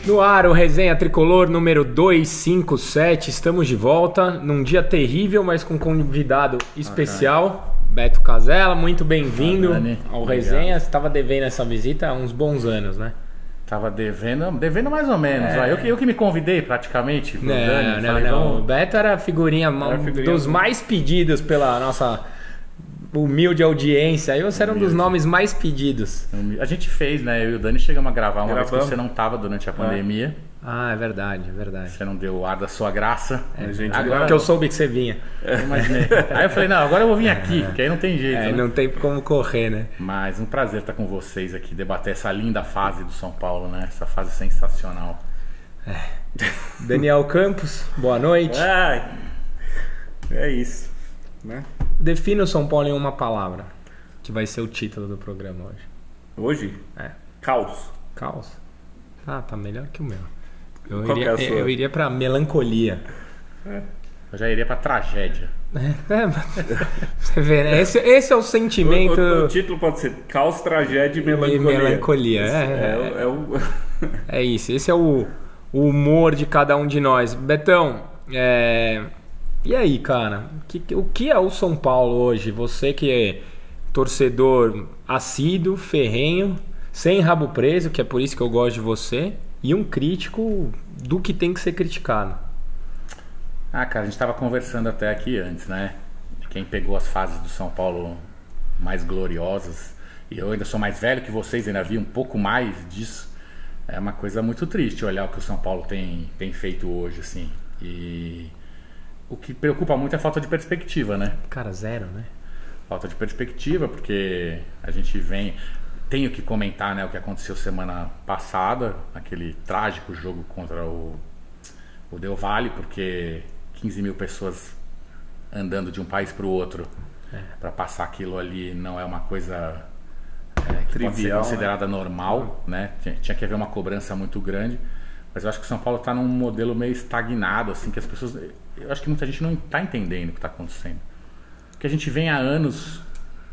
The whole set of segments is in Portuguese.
No ar, o Resenha Tricolor número 257. Estamos de volta num dia terrível, mas com um convidado especial, Beto Casella. Muito bem-vindo ao Resenha. Você estava devendo essa visita há uns bons anos, né? Tava devendo mais ou menos. Eu que me convidei praticamente. Não. O Beto era figurinha dos mais pedidos pela nossa humilde audiência. Aí você era um dos nomes mais pedidos. A gente fez, né? Eu e o Dani chegamos a gravar uma vez que você não estava durante a pandemia. Ah, é verdade. Você não deu o ar da sua graça. Agora que eu soube que você vinha. Eu imaginei. Aí eu falei, não, agora eu vou vir aqui, porque aí não tem jeito. Né? Não tem como correr, né? Mas um prazer estar com vocês aqui, debater essa linda fase do São Paulo, né? Essa fase sensacional. Daniel Campos, boa noite. É isso, né? Defina o São Paulo em uma palavra, que vai ser o título do programa hoje. Hoje? Caos. Caos? Ah, tá melhor que o meu. Eu iria pra melancolia. Eu já iria pra tragédia. Você vê, né? Esse é o sentimento. O título pode ser Caos, Tragédia e Melancolia. É isso. Esse é o humor de cada um de nós. Betão, e aí, cara? O que é o São Paulo hoje? Você que é torcedor assíduo, ferrenho, sem rabo preso, que é por isso que eu gosto de você, e um crítico do que tem que ser criticado. Cara, a gente estava conversando até aqui antes, né? Quem pegou as fases do São Paulo mais gloriosas, e eu ainda sou mais velho que vocês, ainda vi um pouco mais disso. É uma coisa muito triste olhar o que o São Paulo tem feito hoje, assim. E o que preocupa muito é a falta de perspectiva, né? Cara, zero, né? Falta de perspectiva, porque a gente vem... Tenho que comentar, né, o que aconteceu semana passada, aquele trágico jogo contra o Del Valle, porque 15 mil pessoas andando de um país para o outro para passar aquilo ali não é uma coisa que trivial, pode ser considerada normal, né? Tinha que haver uma cobrança muito grande, mas eu acho que o São Paulo está num modelo meio estagnado, assim, que as pessoas... Eu acho que muita gente não está entendendo o que está acontecendo. Porque a gente vem há anos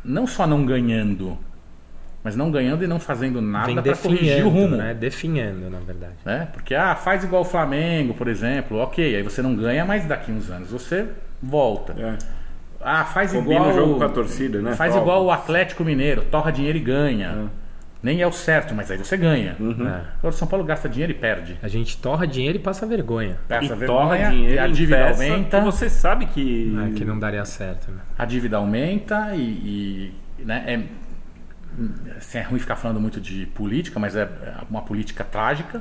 não só não ganhando, mas não ganhando e não fazendo nada para corrigir o rumo. Né? Definhando, na verdade. Porque faz igual o Flamengo, por exemplo, ok, aí você não ganha, mas daqui uns anos você volta. Faz igual o jogo com a torcida, né? Faz igual o Atlético Mineiro, torra dinheiro e ganha. Nem é o certo, mas aí você ganha. Agora o São Paulo gasta dinheiro e perde. A gente torra dinheiro e passa vergonha. Torra dinheiro e a dívida aumenta. Você sabe que... que não daria certo, né? A dívida aumenta né, é ruim ficar falando muito de política, mas é uma política trágica.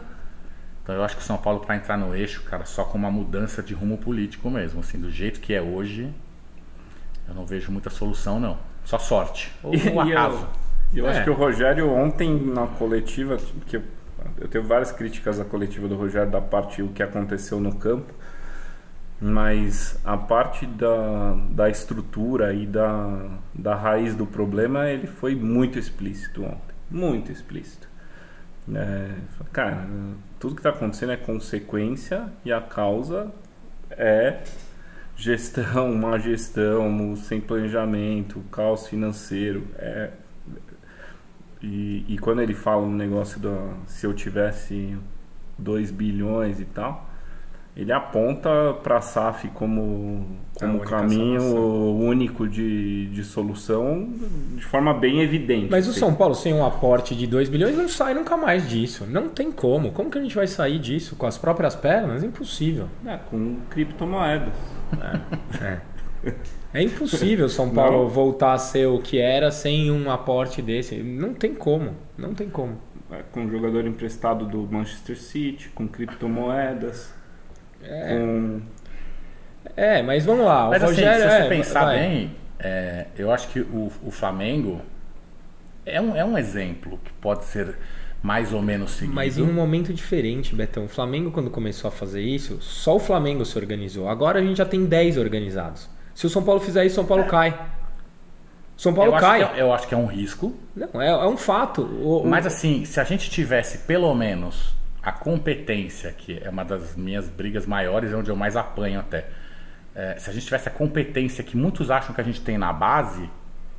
Então eu acho que o São Paulo, para entrar no eixo, cara, só com uma mudança de rumo político mesmo, assim, do jeito que é hoje, eu não vejo muita solução, não. Só sorte. Ou um acaso. Eu acho que o Rogério ontem na coletiva, que eu tenho várias críticas à coletiva do Rogério da parte do que aconteceu no campo, mas a parte da estrutura e da raiz do problema, ele foi muito explícito ontem. Muito explícito. Cara, tudo que está acontecendo é consequência e a causa é gestão, má gestão, sem planejamento, caos financeiro. E quando ele fala no negócio se eu tivesse 2 bilhões e tal, ele aponta para a SAF como caminho único de solução de forma bem evidente. Mas o São Paulo sem um aporte de 2 bilhões não sai nunca mais disso. Não tem como. Como que a gente vai sair disso? Com as próprias pernas? Impossível. Com criptomoedas. É impossível o São Paulo voltar a ser o que era sem um aporte desse. Não tem como. Não tem como. Com um jogador emprestado do Manchester City, com criptomoedas... mas vamos lá. Mas o Rogério, se você pensar bem, eu acho que o Flamengo é um exemplo que pode ser mais ou menos seguido. Mas em um momento diferente, Betão. O Flamengo, quando começou a fazer isso, só o Flamengo se organizou. Agora a gente já tem 10 organizados. Se o São Paulo fizer isso, o São Paulo cai. São Paulo cai. Eu acho que é um risco. Não, é um fato. Mas assim, se a gente tivesse pelo menos a competência, que é uma das minhas brigas maiores, onde eu mais apanho até. Se a gente tivesse a competência que muitos acham que a gente tem na base,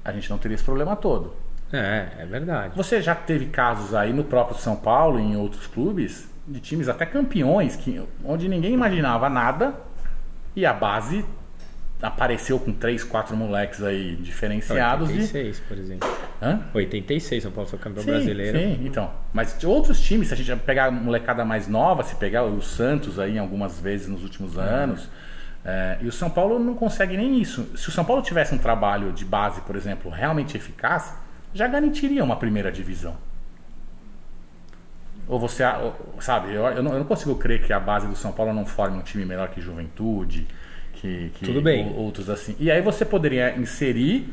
a gente não teria esse problema todo. É verdade. Você já teve casos aí no próprio São Paulo e em outros clubes de times até campeões, onde ninguém imaginava nada e a base apareceu com 3, 4 moleques aí diferenciados. 86, por exemplo. Hã? 86, São Paulo foi campeão Sim, brasileiro. Sim, então. Mas outros times, se a gente pegar a molecada mais nova, se pegar o Santos aí algumas vezes nos últimos anos, e o São Paulo não consegue nem isso. Se o São Paulo tivesse um trabalho de base, por exemplo, realmente eficaz, já garantiria uma primeira divisão. Ou você, sabe, eu não consigo crer que a base do São Paulo não forme um time melhor que Juventude, que tudo bem. Outros assim. E aí você poderia inserir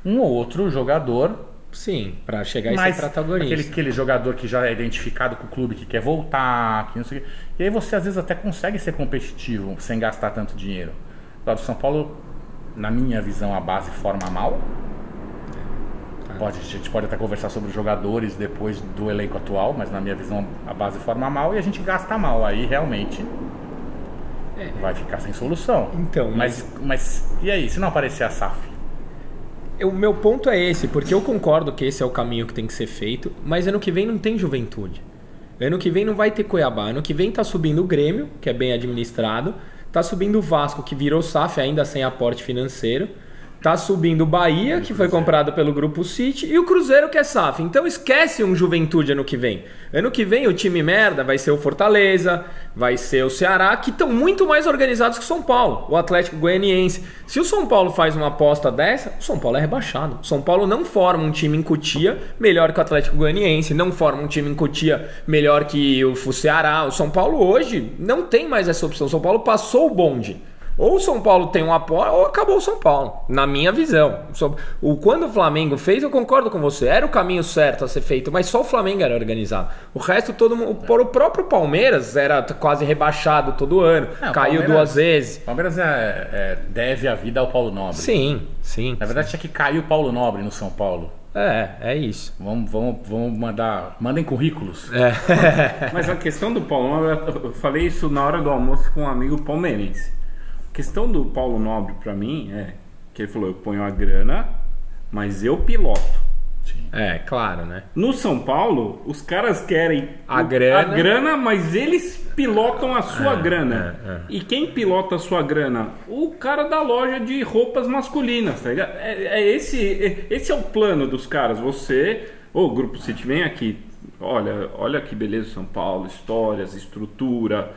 um ou outro jogador. Sim, para chegar e ser protagonista. Aquele jogador que já é identificado com o clube, que quer voltar, que não sei o quê. E aí você às vezes até consegue ser competitivo sem gastar tanto dinheiro. Agora, o São Paulo, na minha visão, a base forma mal. A gente pode até conversar sobre os jogadores depois do elenco atual, mas na minha visão a base forma mal e a gente gasta mal. Aí realmente vai ficar sem solução. Então, mas e aí, se não aparecer a SAF? O meu ponto é esse, porque eu concordo que esse é o caminho que tem que ser feito, mas ano que vem não tem Juventude. Ano que vem não vai ter Cuiabá. Ano que vem tá subindo o Grêmio, que é bem administrado. Tá subindo o Vasco, que virou SAF ainda sem aporte financeiro. Tá subindo o Bahia, que foi comprado pelo Grupo City, e o Cruzeiro, que é SAF. Então esquece um Juventude ano que vem. Ano que vem o time merda vai ser o Fortaleza, vai ser o Ceará, que estão muito mais organizados que o São Paulo. O Atlético Goianiense. Se o São Paulo faz uma aposta dessa, o São Paulo é rebaixado. O São Paulo não forma um time em Cotia melhor que o Atlético Goianiense, não forma um time em Cotia melhor que o Ceará. O São Paulo hoje não tem mais essa opção. O São Paulo passou o bonde. Ou o São Paulo tem um apoio, ou acabou o São Paulo, na minha visão. Quando o Flamengo fez, eu concordo com você, era o caminho certo a ser feito, mas só o Flamengo era organizado. O resto, todo mundo, o próprio Palmeiras era quase rebaixado todo ano, caiu 2 vezes. O Palmeiras deve a vida ao Paulo Nobre. Sim, sim. Na verdade, tinha que cair o Paulo Nobre no São Paulo. É isso. Vamos mandem currículos. Mas a questão do Paulo Nobre, eu falei isso na hora do almoço com um amigo palmeirense. A questão do Paulo Nobre pra mim é que ele falou, eu ponho a grana, mas eu piloto. Sim. Claro, né? No São Paulo, os caras querem a grana, mas eles pilotam a sua grana. E quem pilota a sua grana? O cara da loja de roupas masculinas, tá ligado? Esse é o plano dos caras. Você, Grupo City, vem aqui. Olha que beleza São Paulo, histórias, estrutura.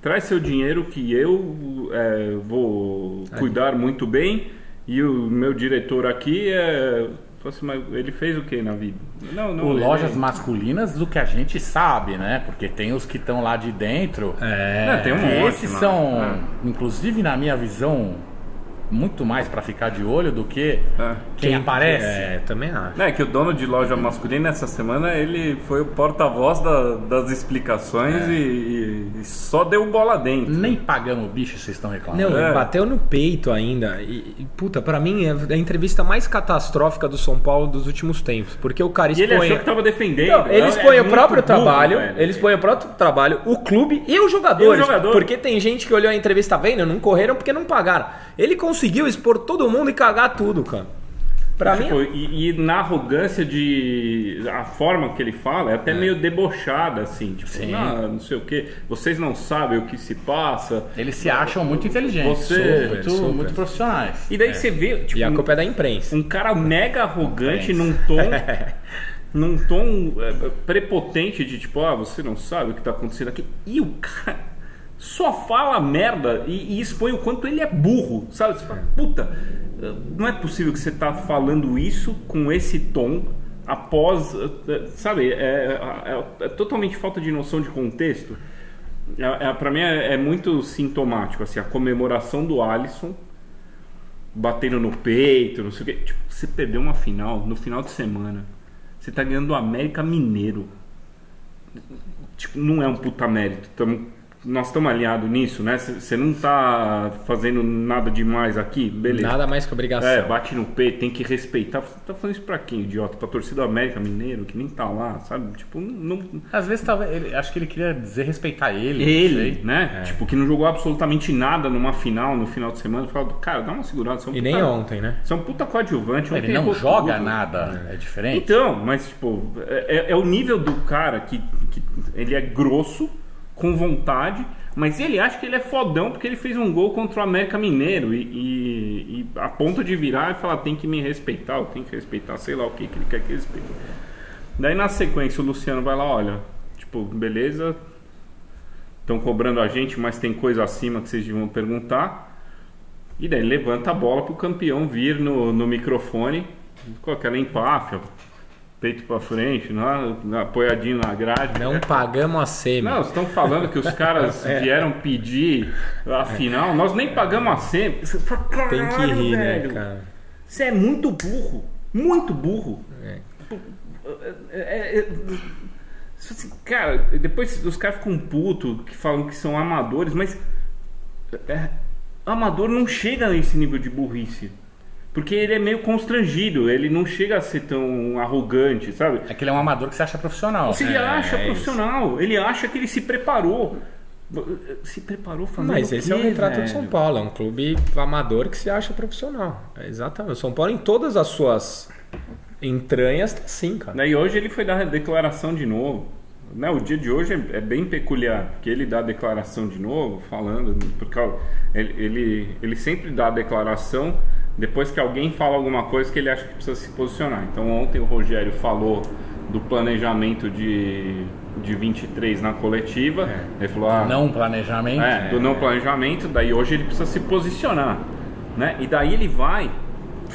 Traz seu dinheiro que eu vou cuidar muito bem. E o meu diretor aqui mas ele fez o que na vida? Não, lojas masculinas do que a gente sabe, né? Porque tem os que estão lá de dentro. Tem um monte, esses são, inclusive na minha visão, muito mais para ficar de olho do que quem aparece. Também acho. É que o dono de loja masculina essa semana ele foi o porta-voz das explicações e só deu bola dentro. Nem pagamos o bicho, vocês estão reclamando. Não, bateu no peito ainda. Puta, pra mim é a entrevista mais catastrófica do São Paulo dos últimos tempos. Porque o cara expõe. E ele achou que tava defendendo. Não, ele expõe o próprio trabalho. Ele expõe o próprio trabalho, o clube e os jogadores. Porque tem gente que olhou a entrevista vendo, não correram porque não pagaram. Ele conseguiu expor todo mundo e cagar tudo, cara. Pra mim. E na arrogância a forma que ele fala é até meio debochada, assim. Tipo, não sei o que. Vocês não sabem o que se passa. Eles se acham muito inteligentes. Muito profissionais. E daí você vê. Tipo, e a culpa é da imprensa. Um cara mega arrogante num tom prepotente de tipo, você não sabe o que tá acontecendo aqui. E o cara só fala merda e expõe o quanto ele é burro, sabe? Você fala, puta, não é possível que você tá falando isso com esse tom após, sabe? É totalmente falta de noção de contexto. Pra mim é muito sintomático, assim, a comemoração do Alisson batendo no peito, não sei o que. Tipo, você perdeu uma final no final de semana. Você tá ganhando o América Mineiro. Tipo, não é um puta mérito. Nós estamos alinhados nisso, né? Você não tá fazendo nada demais aqui, beleza. Nada mais que obrigação. Bate no peito, tem que respeitar. Você tá falando isso pra quem, idiota? Pra torcida do América Mineiro, que nem tá lá, sabe? Tipo, não... Às vezes acho que ele queria dizer respeitar ele. Ele, né? Tipo, que não jogou absolutamente nada no final de semana. Fala, cara, dá uma segurada. Nem ontem, né? Você é um puta coadjuvante. Ele não joga nada, é diferente. Então, mas tipo, é o nível do cara que ele é grosso, com vontade, mas ele acha que ele é fodão porque ele fez um gol contra o América Mineiro e a ponto de virar e falar, tem que me respeitar, eu tenho que respeitar, sei lá o que ele quer que respeite. Daí na sequência o Luciano vai lá, olha, tipo, beleza, estão cobrando a gente, mas tem coisa acima que vocês vão perguntar. E daí levanta a bola pro campeão vir no microfone com aquela empáfia, peito pra frente, apoiadinho na grade. Não pagamos a semi. Não, estão falando que os caras vieram pedir a final. Nós nem pagamos a semi. Tem que rir, velho, né, cara? Você é muito burro. Muito burro. Cara, depois os caras ficam putos, que falam que são amadores, mas amador não chega nesse nível de burrice. Porque ele é meio constrangido, ele não chega a ser tão arrogante, sabe? É que ele é um amador que se acha profissional. Você acha profissional, isso. Ele acha que ele se preparou. Se preparou fazendo Mas esse é o retrato do São velho? Paulo, é um clube amador que se acha profissional. É exatamente. O São Paulo, em todas as suas entranhas, tá assim, cara. Daí hoje ele foi dar a declaração de novo. Né, o dia de hoje é bem peculiar, porque ele dá a declaração de novo, falando, porque ele sempre dá a declaração depois que alguém fala alguma coisa que ele acha que precisa se posicionar. Então ontem o Rogério falou do planejamento de 23 na coletiva. Ele falou, não planejamento. do não planejamento, daí hoje ele precisa se posicionar. Né? E daí ele vai,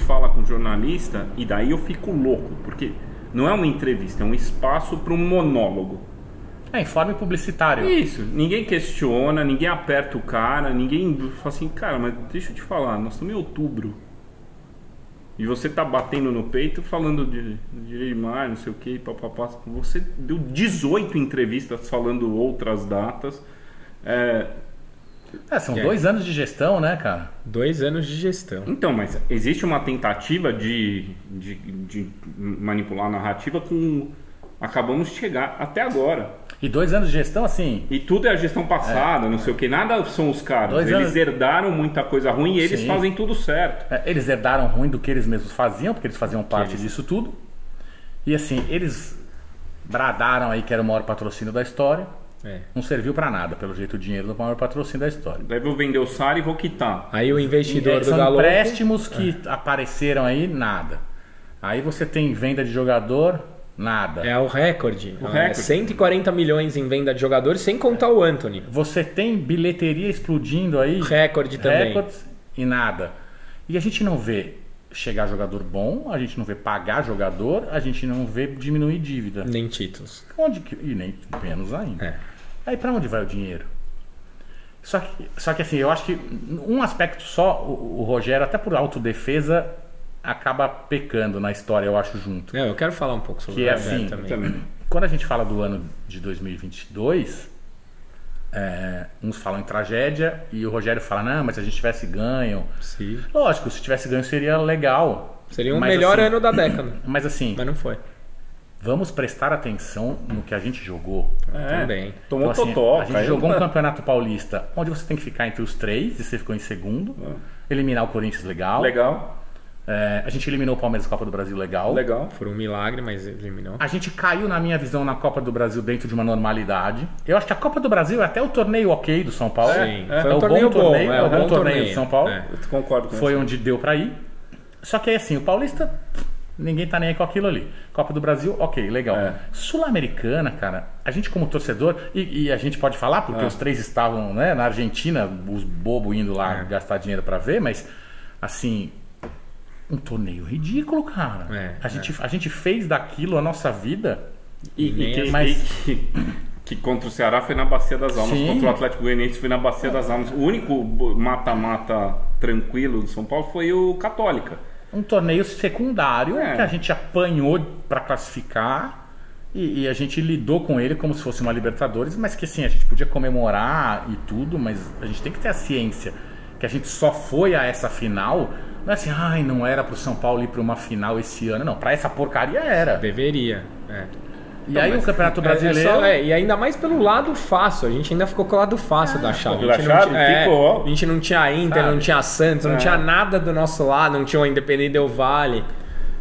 fala com o jornalista, e daí eu fico louco, porque não é uma entrevista, é um espaço para um monólogo. Informe publicitário. Isso, ninguém questiona, ninguém aperta o cara, ninguém fala assim, cara, mas deixa eu te falar, nós estamos em outubro. E você tá batendo no peito falando de Neymar, não sei o que, papapá. Você deu 18 entrevistas falando outras datas. São 2 anos de gestão, né, cara? 2 anos de gestão. Então, mas existe uma tentativa de manipular a narrativa com... Acabamos de chegar até agora. E 2 anos de gestão, assim... E tudo é a gestão passada, não sei o que. Nada são os caras. Eles herdaram muita coisa ruim e eles fazem tudo certo. Eles herdaram ruim do que eles mesmos faziam, porque eles faziam parte disso tudo. E assim, eles bradaram aí que era o maior patrocínio da história. Não serviu pra nada, pelo jeito, o dinheiro do maior patrocínio da história. Daí vou vender o SAR e vou quitar. Aí o investidor do são Galo... empréstimos que apareceram aí, nada. Aí você tem venda de jogador... Nada. É o recorde. 140 milhões em venda de jogadores, sem contar o Antony. Você tem bilheteria explodindo aí. Recorde também. Recordes e nada. E a gente não vê chegar jogador bom, a gente não vê pagar jogador, a gente não vê diminuir dívida. Nem títulos. E nem menos ainda. Aí pra onde vai o dinheiro? Só que assim, eu acho que um aspecto só, o Rogério, até por autodefesa, acaba pecando na história, eu acho, junto. Eu quero falar um pouco sobre que é assim, também. Quando a gente fala do ano de 2022, uns falam em tragédia e o Rogério fala, não, mas se a gente tivesse ganho... Sim. Lógico, se tivesse ganho seria legal. Seria o melhor ano da década. Mas assim... Mas não foi. Vamos prestar atenção no que a gente jogou. Também. Tomou então, assim, totó. a gente jogou um campeonato paulista onde você tem que ficar entre os 3 e você ficou em segundo. Eliminar o Corinthians, legal. A gente eliminou o Palmeiras na Copa do Brasil, legal. Foi um milagre, mas eliminou. A gente caiu, na minha visão, na Copa do Brasil dentro de uma normalidade. Eu acho que a Copa do Brasil é até o torneio ok do São Paulo. Sim, foi um torneio bom. É o bom torneio do São Paulo. Eu concordo com Foi onde deu pra ir. Só que aí assim, o Paulista, ninguém tá nem aí com aquilo ali. Copa do Brasil, ok, legal. Sul-Americana, cara, a gente como torcedor, e a gente pode falar, porque os 3 estavam, né, na Argentina, os bobos indo lá gastar dinheiro pra ver, mas assim... Um torneio ridículo, cara. A gente fez daquilo a nossa vida. Que contra o Ceará foi na Bacia das Almas. Sim. Contra o Atlético Goianiense foi na Bacia das Almas. O único mata-mata tranquilo do São Paulo foi o Católica. Um torneio secundário que a gente apanhou para classificar e a gente lidou com ele como se fosse uma Libertadores, mas que assim, a gente podia comemorar e tudo, mas a gente tem que ter a ciência que a gente só foi a essa final. Não é assim, não era pro São Paulo ir pra uma final esse ano. Não, pra essa porcaria era. Deveria. E aí o Campeonato Brasileiro... e ainda mais pelo lado fácil. A gente ainda ficou com o lado fácil da chave. A gente não tinha Inter, não tinha Santos, não tinha nada do nosso lado, não tinha o Independente Del Valle.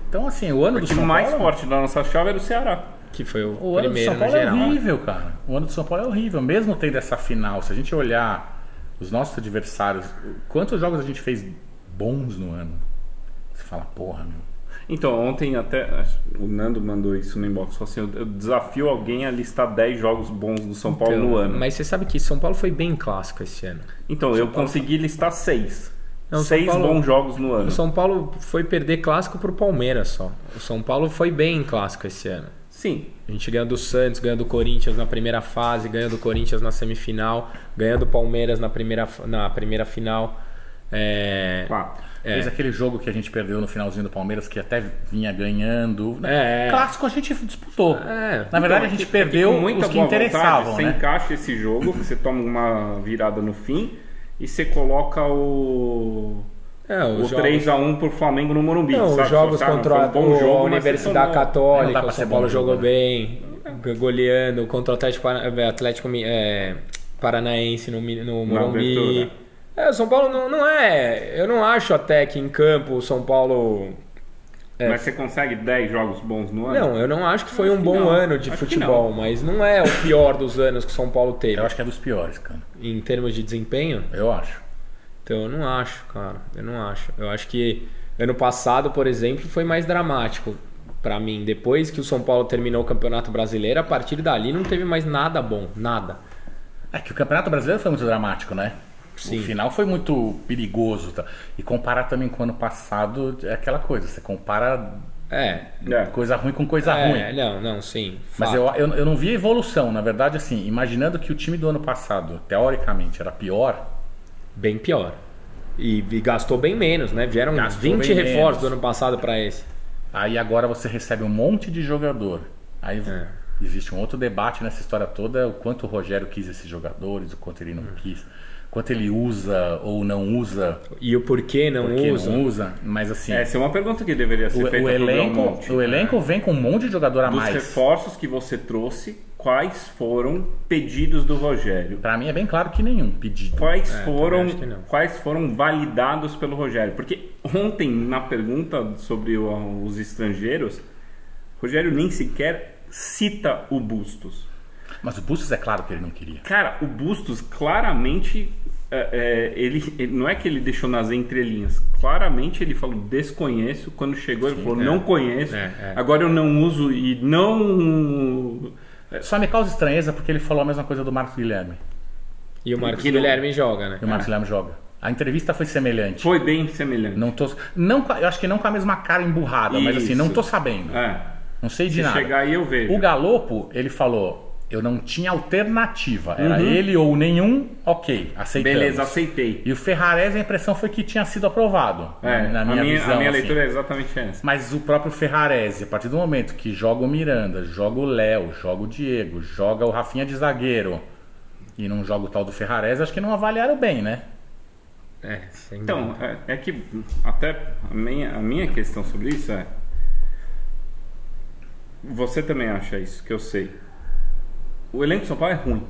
Então assim, o ano do São Paulo... O mais forte da nossa chave era o Ceará. Que foi o O ano do primeiro São Paulo no é geral. horrível, cara. O ano do São Paulo é horrível. Mesmo tendo essa final, se a gente olhar os nossos adversários, quantos jogos a gente fez bons no ano? Você fala, porra, meu. Então, ontem até o Nando mandou isso no inbox. Falou assim, eu desafio alguém a listar 10 jogos bons do São Paulo no ano. Mas você sabe que São Paulo foi bem clássico esse ano. Então, eu consegui listar 6. Não, 6 São Paulo- bons jogos no ano. O São Paulo foi perder clássico pro Palmeiras só. O São Paulo foi bem em clássico esse ano. Sim. A gente ganhou do Santos, ganhou do Corinthians na primeira fase, ganhou do Corinthians na semifinal, ganhou do Palmeiras na primeira final. Quatro. Fez aquele jogo que a gente perdeu no finalzinho do Palmeiras, que até vinha ganhando. É. Clássico a gente disputou. É. Na verdade, a gente perdeu com muita os que boa interessavam, vontade, né? Você encaixa esse jogo, você toma uma virada no fim e você coloca o 3-1 pro Flamengo no Morumbi. Não, sabe? os jogos Só, cara, contra foi um bom jogo, a mas Universidade você tomou. Não dá Católica, pra o ser São bom Paulo jogo, jogou né? bem, goleando contra o Atlético Paranaense no Morumbi. abertura. O São Paulo não é... Eu não acho até que em campo o São Paulo... Mas você consegue 10 jogos bons no ano? Não, eu não acho que foi Acho um que bom não. ano de Acho que futebol, mas não é o pior dos anos que o São Paulo teve. Eu acho que é dos piores, cara. Em termos de desempenho, Eu acho. então eu não acho, cara. Eu não acho. Eu acho que ano passado, por exemplo, foi mais dramático pra mim. Depois que o São Paulo terminou o Campeonato Brasileiro, a partir dali não teve mais nada bom, nada. É que o Campeonato Brasileiro foi muito dramático, né? Sim. O final foi muito perigoso. Tá? E comparar também com o ano passado é aquela coisa. Você compara coisa ruim com coisa ruim. Não, sim. Mas fato. eu não vi evolução. Na verdade, assim, imaginando que o time do ano passado, teoricamente, era pior. Bem pior. E gastou bem menos, né? Vieram uns Gastou 20 bem reforços menos. do ano passado pra esse. Aí agora você recebe um monte de jogador. Aí existe um outro debate nessa história toda, o quanto o Rogério quis esses jogadores, o quanto ele não quis, quanto ele usa ou não usa, E o porquê não porque usa. não usa, mas assim, Essa é uma pergunta que deveria ser feita pro Belmonte. o elenco vem com um monte de jogador a Dos mais. reforços que você trouxe, quais foram pedidos do Rogério? Pra mim é bem claro que nenhum pedido. Quais também acho que não. foram validados pelo Rogério? Porque ontem, na pergunta sobre os estrangeiros, o Rogério nem sequer cita o Bustos. Mas o Bustos é claro que ele não queria. Cara, o Bustos claramente, ele não é que ele deixou nas entrelinhas, claramente ele falou desconheço, quando chegou ele falou não conheço, agora eu não uso e não... Só me causa estranheza porque ele falou a mesma coisa do Marcos Guilherme. E o Marcos Que não- Guilherme joga, né? E o Marcos Guilherme joga. A entrevista foi semelhante. Foi bem semelhante. Eu acho que não com a mesma cara emburrada, mas assim, não tô sabendo. Não sei de Se nada. chegar aí eu vejo. O Galopo, ele falou, eu não tinha alternativa. Era ele ou nenhum, ok, aceitamos. Beleza, aceitei. E o Ferrarese, a impressão foi que tinha sido aprovado. Na minha visão. a minha assim. leitura é exatamente essa. Mas o próprio Ferrarese, a partir do momento que joga o Miranda, joga o Léo, joga o Diego, joga o Rafinha de zagueiro e não joga o tal do Ferrarese, acho que não avaliaram bem, né? Sem Então, dúvida. é que até a minha questão sobre isso é... Você também acha isso, que eu sei. O elenco de São Paulo é ruim.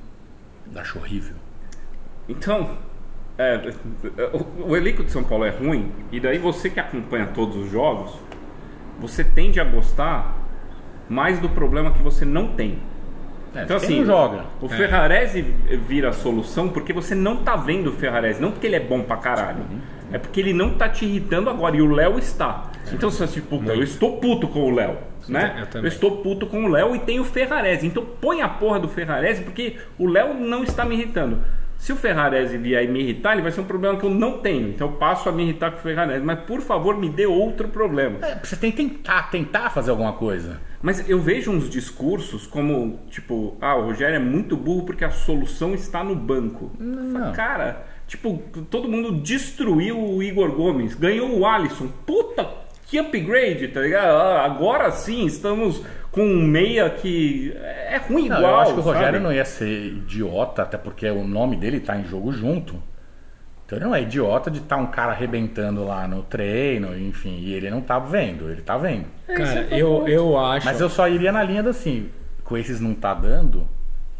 Acho horrível. Então, o elenco de São Paulo é ruim, e daí você que acompanha todos os jogos, você tende a gostar mais do problema que você não tem. Então quem assim, não joga. o Ferrarese vira a solução porque você não tá vendo o Ferrarese, não porque ele é bom pra caralho. É porque ele não tá te irritando agora, e o Léo está. Então você tipo, puta, eu estou puto com o Léo, né? Eu Eu também. estou puto com o Léo e tem o Ferrarese. Então põe a porra do Ferrarese, porque o Léo não está me irritando. Se o Ferrarese vier me irritar, ele vai ser um problema que eu não tenho. Então eu passo a me irritar com o Ferrarese. Mas por favor, me dê outro problema. Você tem que tentar fazer alguma coisa. Mas eu vejo uns discursos como, tipo, o Rogério é muito burro porque a solução está no banco. Não. Cara, tipo, todo mundo destruiu o Igor Gomes, ganhou o Alisson. Puta, que upgrade, tá ligado? Agora sim, estamos com um meia que é ruim Não, igual. eu acho que o Rogério sabe? não ia ser idiota, até porque o nome dele tá em jogo junto. Então ele não é idiota de estar um cara arrebentando lá no treino, enfim, e ele não tá vendo, ele tá vendo. Cara, eu acho... Mas eu só iria na linha do assim, com esses não tá dando,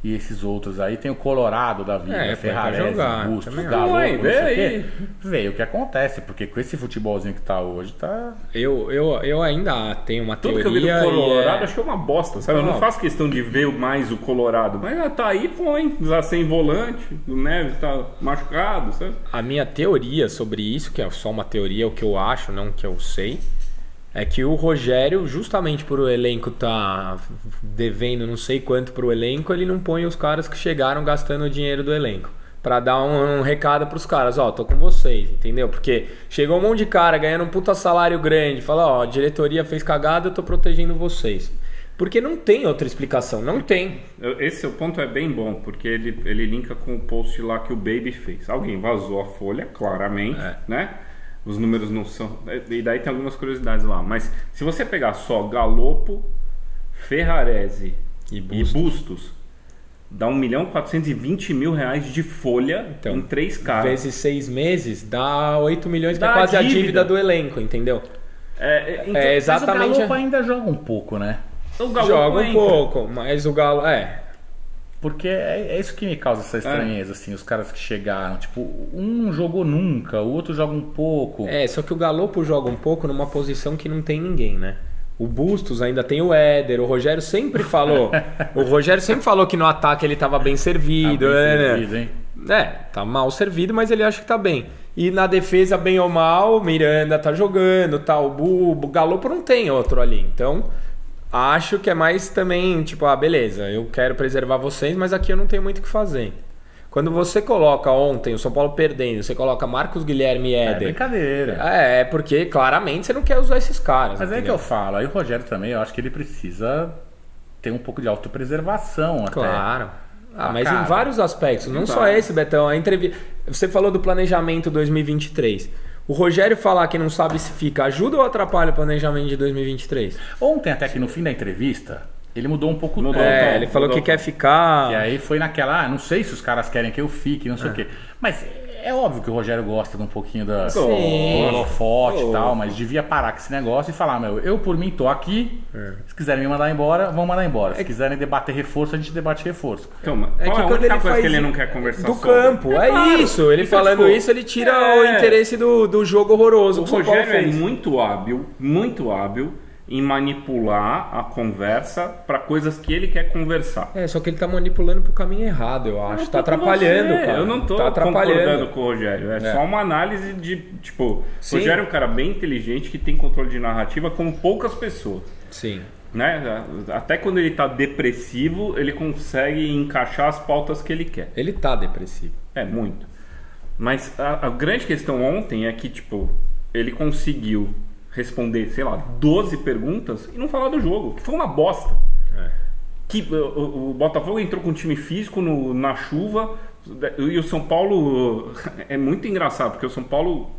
e esses outros aí. Tem o Colorado da vida, Ferrarese, Bustos, Galo, vê o que acontece, porque com esse futebolzinho que tá hoje, tá... Eu ainda tenho uma teoria... Tudo que eu vi do Colorado acho que é uma bosta, sabe? Eu não faço questão de ver mais o Colorado, mas tá aí, põe, já sem volante, o Neves tá machucado, sabe? A minha teoria sobre isso, que é só uma teoria, o que eu acho, não o que eu sei, é que o Rogério, justamente por o elenco tá devendo não sei quanto pro elenco, ele não põe os caras que chegaram gastando o dinheiro do elenco. Pra dar um recado pros caras, ó, tô com vocês, entendeu? Porque chegou um monte de cara ganhando um puta salário grande, fala, ó, a diretoria fez cagada, eu tô protegendo vocês. Porque não tem outra explicação, não tem. Esse ponto é bem bom, porque ele linka com o post lá que o Baby fez. Alguém vazou a folha, claramente, né? Os números não são... E daí tem algumas curiosidades lá. Mas se você pegar só Galopo, Ferrarese e Bustos, dá R$1.420.000 de folha em 3 caras. Vezes 6 meses, dá 8 milhões, que é quase a dívida do elenco, entendeu? Então, exatamente... Mas o Galopo ainda joga um pouco, né? O Galo joga um pouco, mas o Galo... Porque é isso que me causa essa estranheza, assim, os caras que chegaram, tipo, um jogou nunca, o outro joga um pouco. Só que o Galopo joga um pouco numa posição que não tem ninguém, né? O Bustos ainda tem o Éder, o Rogério sempre falou. Que no ataque ele tava bem servido. Hein? Tá mal servido, mas ele acha que tá bem. E na defesa, bem ou mal, o Miranda tá jogando, tá, o Galopo não tem outro ali, então... Acho que é mais também, tipo, beleza, eu quero preservar vocês, mas aqui eu não tenho muito o que fazer. Quando você coloca ontem o São Paulo perdendo, você coloca Marcos Guilherme e Éder... É brincadeira. É porque claramente você não quer usar esses caras. Mas entendeu? É que eu falo, aí o Rogério também, eu acho que ele precisa ter um pouco de autopreservação até. Claro. Mas cara, em vários aspectos, não só esse, Betão. Você falou do planejamento 2023. O Rogério falar que não sabe se fica, ajuda ou atrapalha o planejamento de 2023? Ontem, até que no fim da entrevista, ele mudou um pouco o tom. Ele falou que quer ficar... E aí foi naquela, não sei se os caras querem que eu fique, não sei o quê. Mas é óbvio que o Rogério gosta de um pouquinho do holofote e tal, mas devia parar com esse negócio e falar, eu por mim tô aqui, se quiserem me mandar embora, vão mandar embora. Se quiserem debater reforço, a gente debate reforço. Então, qual é a única coisa que ele não quer conversar do campo, claro. Isso. Ele falando isso, ele tira o interesse do jogo horroroso. O Rogério é muito hábil em manipular a conversa para coisas que ele quer conversar. Só que ele tá manipulando pro caminho errado, eu acho. Tá atrapalhando, cara. Eu não tô concordando com o Rogério. É só uma análise de, tipo... O Rogério é um cara bem inteligente que tem controle de narrativa como poucas pessoas. Sim. Né? Até quando ele tá depressivo, ele consegue encaixar as pautas que ele quer. Ele tá depressivo. Muito. Mas a grande questão ontem é que, tipo, ele conseguiu responder, sei lá, 12 perguntas e não falar do jogo, que foi uma bosta. Que o Botafogo entrou com um time físico na chuva e o São Paulo é muito engraçado, porque o São Paulo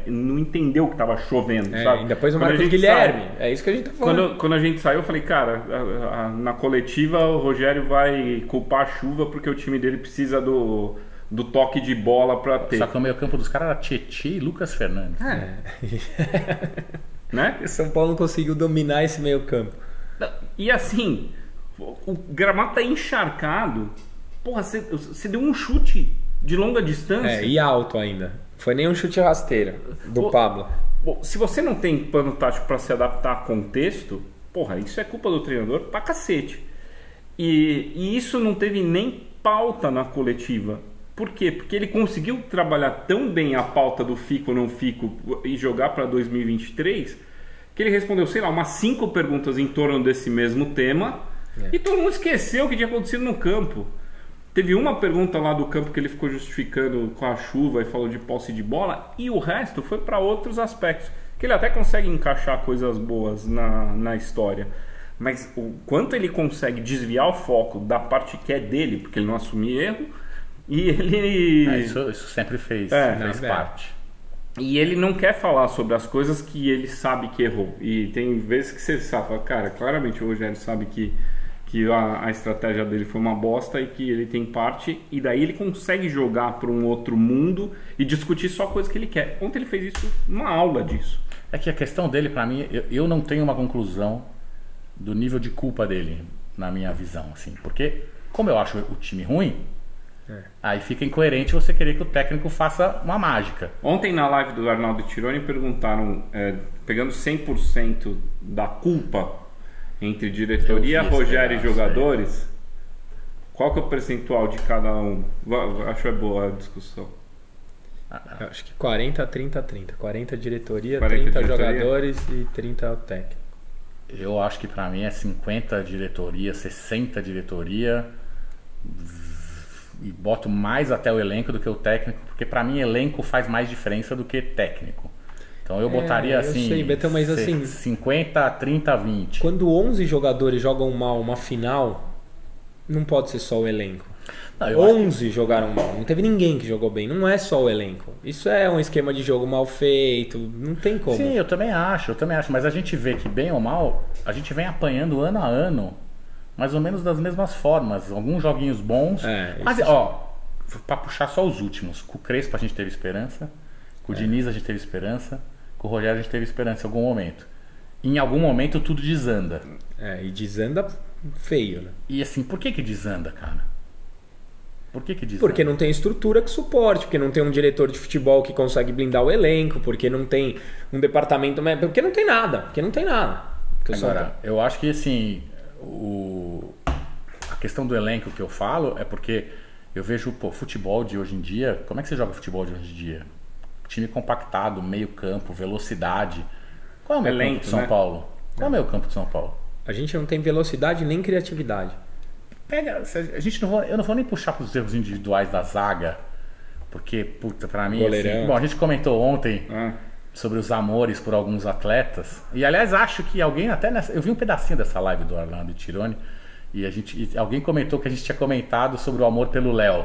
não entendeu que estava chovendo, sabe? E depois o Marcos Guilherme, é isso que a gente tá falando. Quando a gente saiu, eu falei, cara, na coletiva o Rogério vai culpar a chuva porque o time dele precisa do toque de bola pra ter. Só que o meio campo dos caras era Tietê e Lucas Fernandes. Né? O São Paulo não conseguiu dominar esse meio campo. E assim, o gramado tá encharcado. Porra, você deu um chute de longa distância. E alto ainda. Foi nem um chute rasteiro do Pablo. Se você não tem plano tático pra se adaptar a contexto, porra, isso é culpa do treinador pra cacete. E isso não teve nem pauta na coletiva. Por quê? Porque ele conseguiu trabalhar tão bem a pauta do fico ou não fico e jogar para 2023 que ele respondeu, sei lá, umas 5 perguntas em torno desse mesmo tema e todo mundo esqueceu o que tinha acontecido no campo. Teve uma pergunta lá do campo que ele ficou justificando com a chuva e falou de posse de bola e o resto foi para outros aspectos, que ele até consegue encaixar coisas boas na história. Mas o quanto ele consegue desviar o foco da parte que é dele, porque ele não assume erro, e ele... Isso sempre fez parte. E ele não quer falar sobre as coisas que ele sabe que errou. E tem vezes que você sabe, cara, claramente o Rogério sabe que a estratégia dele foi uma bosta e que ele tem parte, e daí ele consegue jogar para um outro mundo e discutir só coisas que ele quer. Ontem ele fez isso, uma aula disso. É que a questão dele, para mim, eu não tenho uma conclusão do nível de culpa dele, na minha visão, assim, porque Como eu acho o time ruim, aí fica incoerente você querer que o técnico faça uma mágica. Ontem na live do Arnaldo Tironi perguntaram, pegando 100% da culpa entre diretoria, Rogério e jogadores, qual que é o percentual de cada um? Acho boa a discussão. Acho que 40, 30, 30. 40 diretoria, 40 30 diretoria. jogadores e 30 técnico. Eu acho que pra mim é 50 diretoria, 60 diretoria e boto mais até o elenco do que o técnico, porque pra mim elenco faz mais diferença do que técnico. Então eu botaria eu assim, sei, Betão, mas assim, 50, 30, 20. quando 11 jogadores jogam mal uma final, não pode ser só o elenco. Não, eu acho 11 jogaram mal, não teve ninguém que jogou bem, não é só o elenco. Isso é um esquema de jogo mal feito, não tem como. Sim, eu também acho, mas a gente vê que bem ou mal, a gente vem apanhando ano a ano, mais ou menos das mesmas formas, alguns joguinhos bons, mas ó, pra puxar só os últimos, com o Crespo a gente teve esperança, com o Diniz a gente teve esperança, com o Rogério a gente teve esperança em algum momento. Em algum momento tudo desanda. E desanda feio, né? E assim, por que desanda, cara? Por que desanda? Porque não tem estrutura que suporte, porque não tem um diretor de futebol que consegue blindar o elenco, porque não tem um departamento, porque não tem nada, Agora, eu acho que assim, a questão do elenco que eu falo é porque eu vejo, futebol de hoje em dia, como é que você joga futebol de hoje em dia? Time compactado, meio campo, velocidade. Qual é o meio campo de São Paulo? Qual é o meio campo de São Paulo? A gente não tem velocidade nem criatividade. Eu não vou nem puxar para os erros individuais da zaga, porque, pra mim, assim, bom, a gente comentou ontem sobre os amores por alguns atletas, e aliás, acho que alguém até eu vi um pedacinho dessa live do Arnaldo Tironi, e alguém comentou que a gente tinha comentado sobre o amor pelo Léo.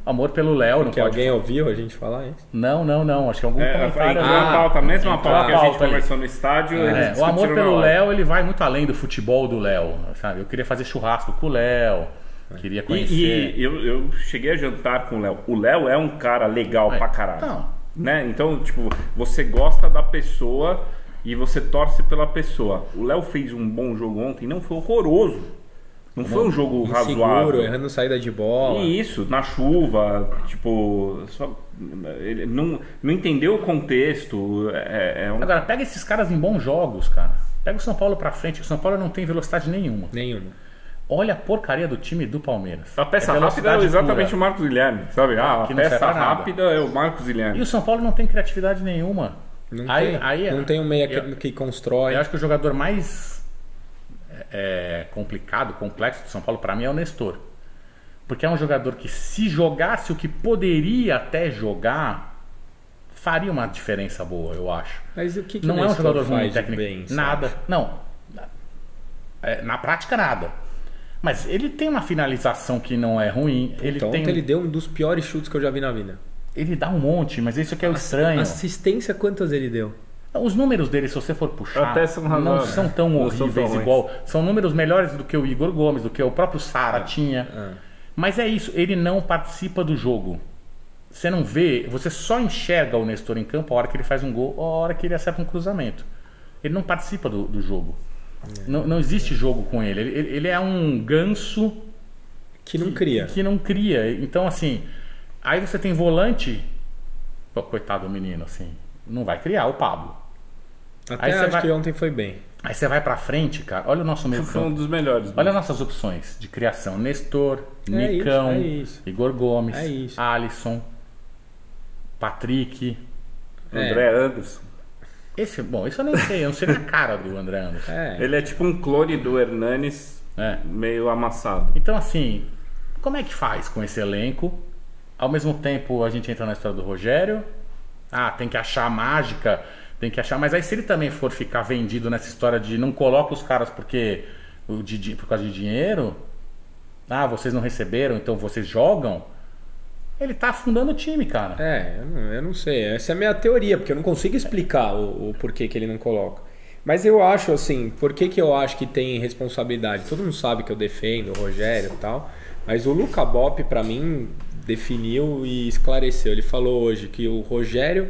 Amor pelo Léo, não que pode... alguém ouviu a gente falar isso? Não, acho que algum comentário... A mesma pauta que a gente conversou no estádio. O amor pelo Léo, ele vai muito além do futebol do Léo, sabe? Eu queria fazer churrasco com o Léo, queria conhecer... E eu cheguei a jantar com o Léo. O Léo é um cara legal pra caralho. Não. Né? Então, tipo, você gosta da pessoa e você torce pela pessoa. O Léo fez um bom jogo ontem, não foi horroroso. Não foi um jogo razoável. Errando saída de bola. E isso, na chuva, tipo... ele não entendeu o contexto. Agora, pega esses caras em bons jogos, cara. Pega o São Paulo pra frente. O São Paulo não tem velocidade nenhuma. Olha a porcaria do time do Palmeiras. A peça rápida é exatamente o Marcos Guilherme, sabe? A peça rápida é o Marcos Guilherme. E o São Paulo não tem criatividade nenhuma. Não tem um meia que constrói. Eu acho que o jogador mais complicado, complexo do São Paulo pra mim é o Nestor. Porque é um jogador que, se jogasse o que poderia até jogar, faria uma diferença boa, eu acho. Mas o que não é um jogador ruim técnico? Nada. Não. Na prática, nada. Mas ele tem uma finalização que não é ruim. Ele deu um dos piores chutes que eu já vi na vida. Ele dá um monte, mas isso que é o estranho. Assistência, quantas ele deu? Os números dele, se você for puxar, até são não são tão horríveis igual. São números melhores do que o Igor Gomes, do que o próprio Sara tinha. Mas é isso, ele não participa do jogo. Você não vê, você só enxerga o Nestor em campo a hora que ele faz um gol, a hora que ele acerta um cruzamento. Ele não participa do jogo. Não existe jogo com ele. Ele é um ganso que não cria. Que não cria. Então, assim, aí você tem volante. Pô, coitado do menino, assim, não vai criar o Pablo. Até acho que ontem foi bem. Aí você vai pra frente, cara. Olha o nosso meio campo. Foi um dos melhores. Olha nossas opções de criação: Nestor, Nicão, Igor Gomes, Alisson, Patrick, André Anderson. Esse eu nem sei, eu não sei a cara do André Anderson. Ele é tipo um clone do Hernanes, meio amassado. Então, assim, como é que faz com esse elenco? Ao mesmo tempo, a gente entra na história do Rogério. Tem que achar a mágica, mas aí se ele também for ficar vendido nessa história de não coloca os caras por causa de dinheiro, vocês não receberam, então vocês jogam, ele tá afundando o time, cara. Eu não sei, essa é a minha teoria, porque eu não consigo explicar o porquê que ele não coloca. Mas eu acho assim, por que eu acho que tem responsabilidade? Todo mundo sabe que eu defendo o Rogério e tal, mas o Luca Bop, pra mim, definiu e esclareceu. Ele falou hoje que o Rogério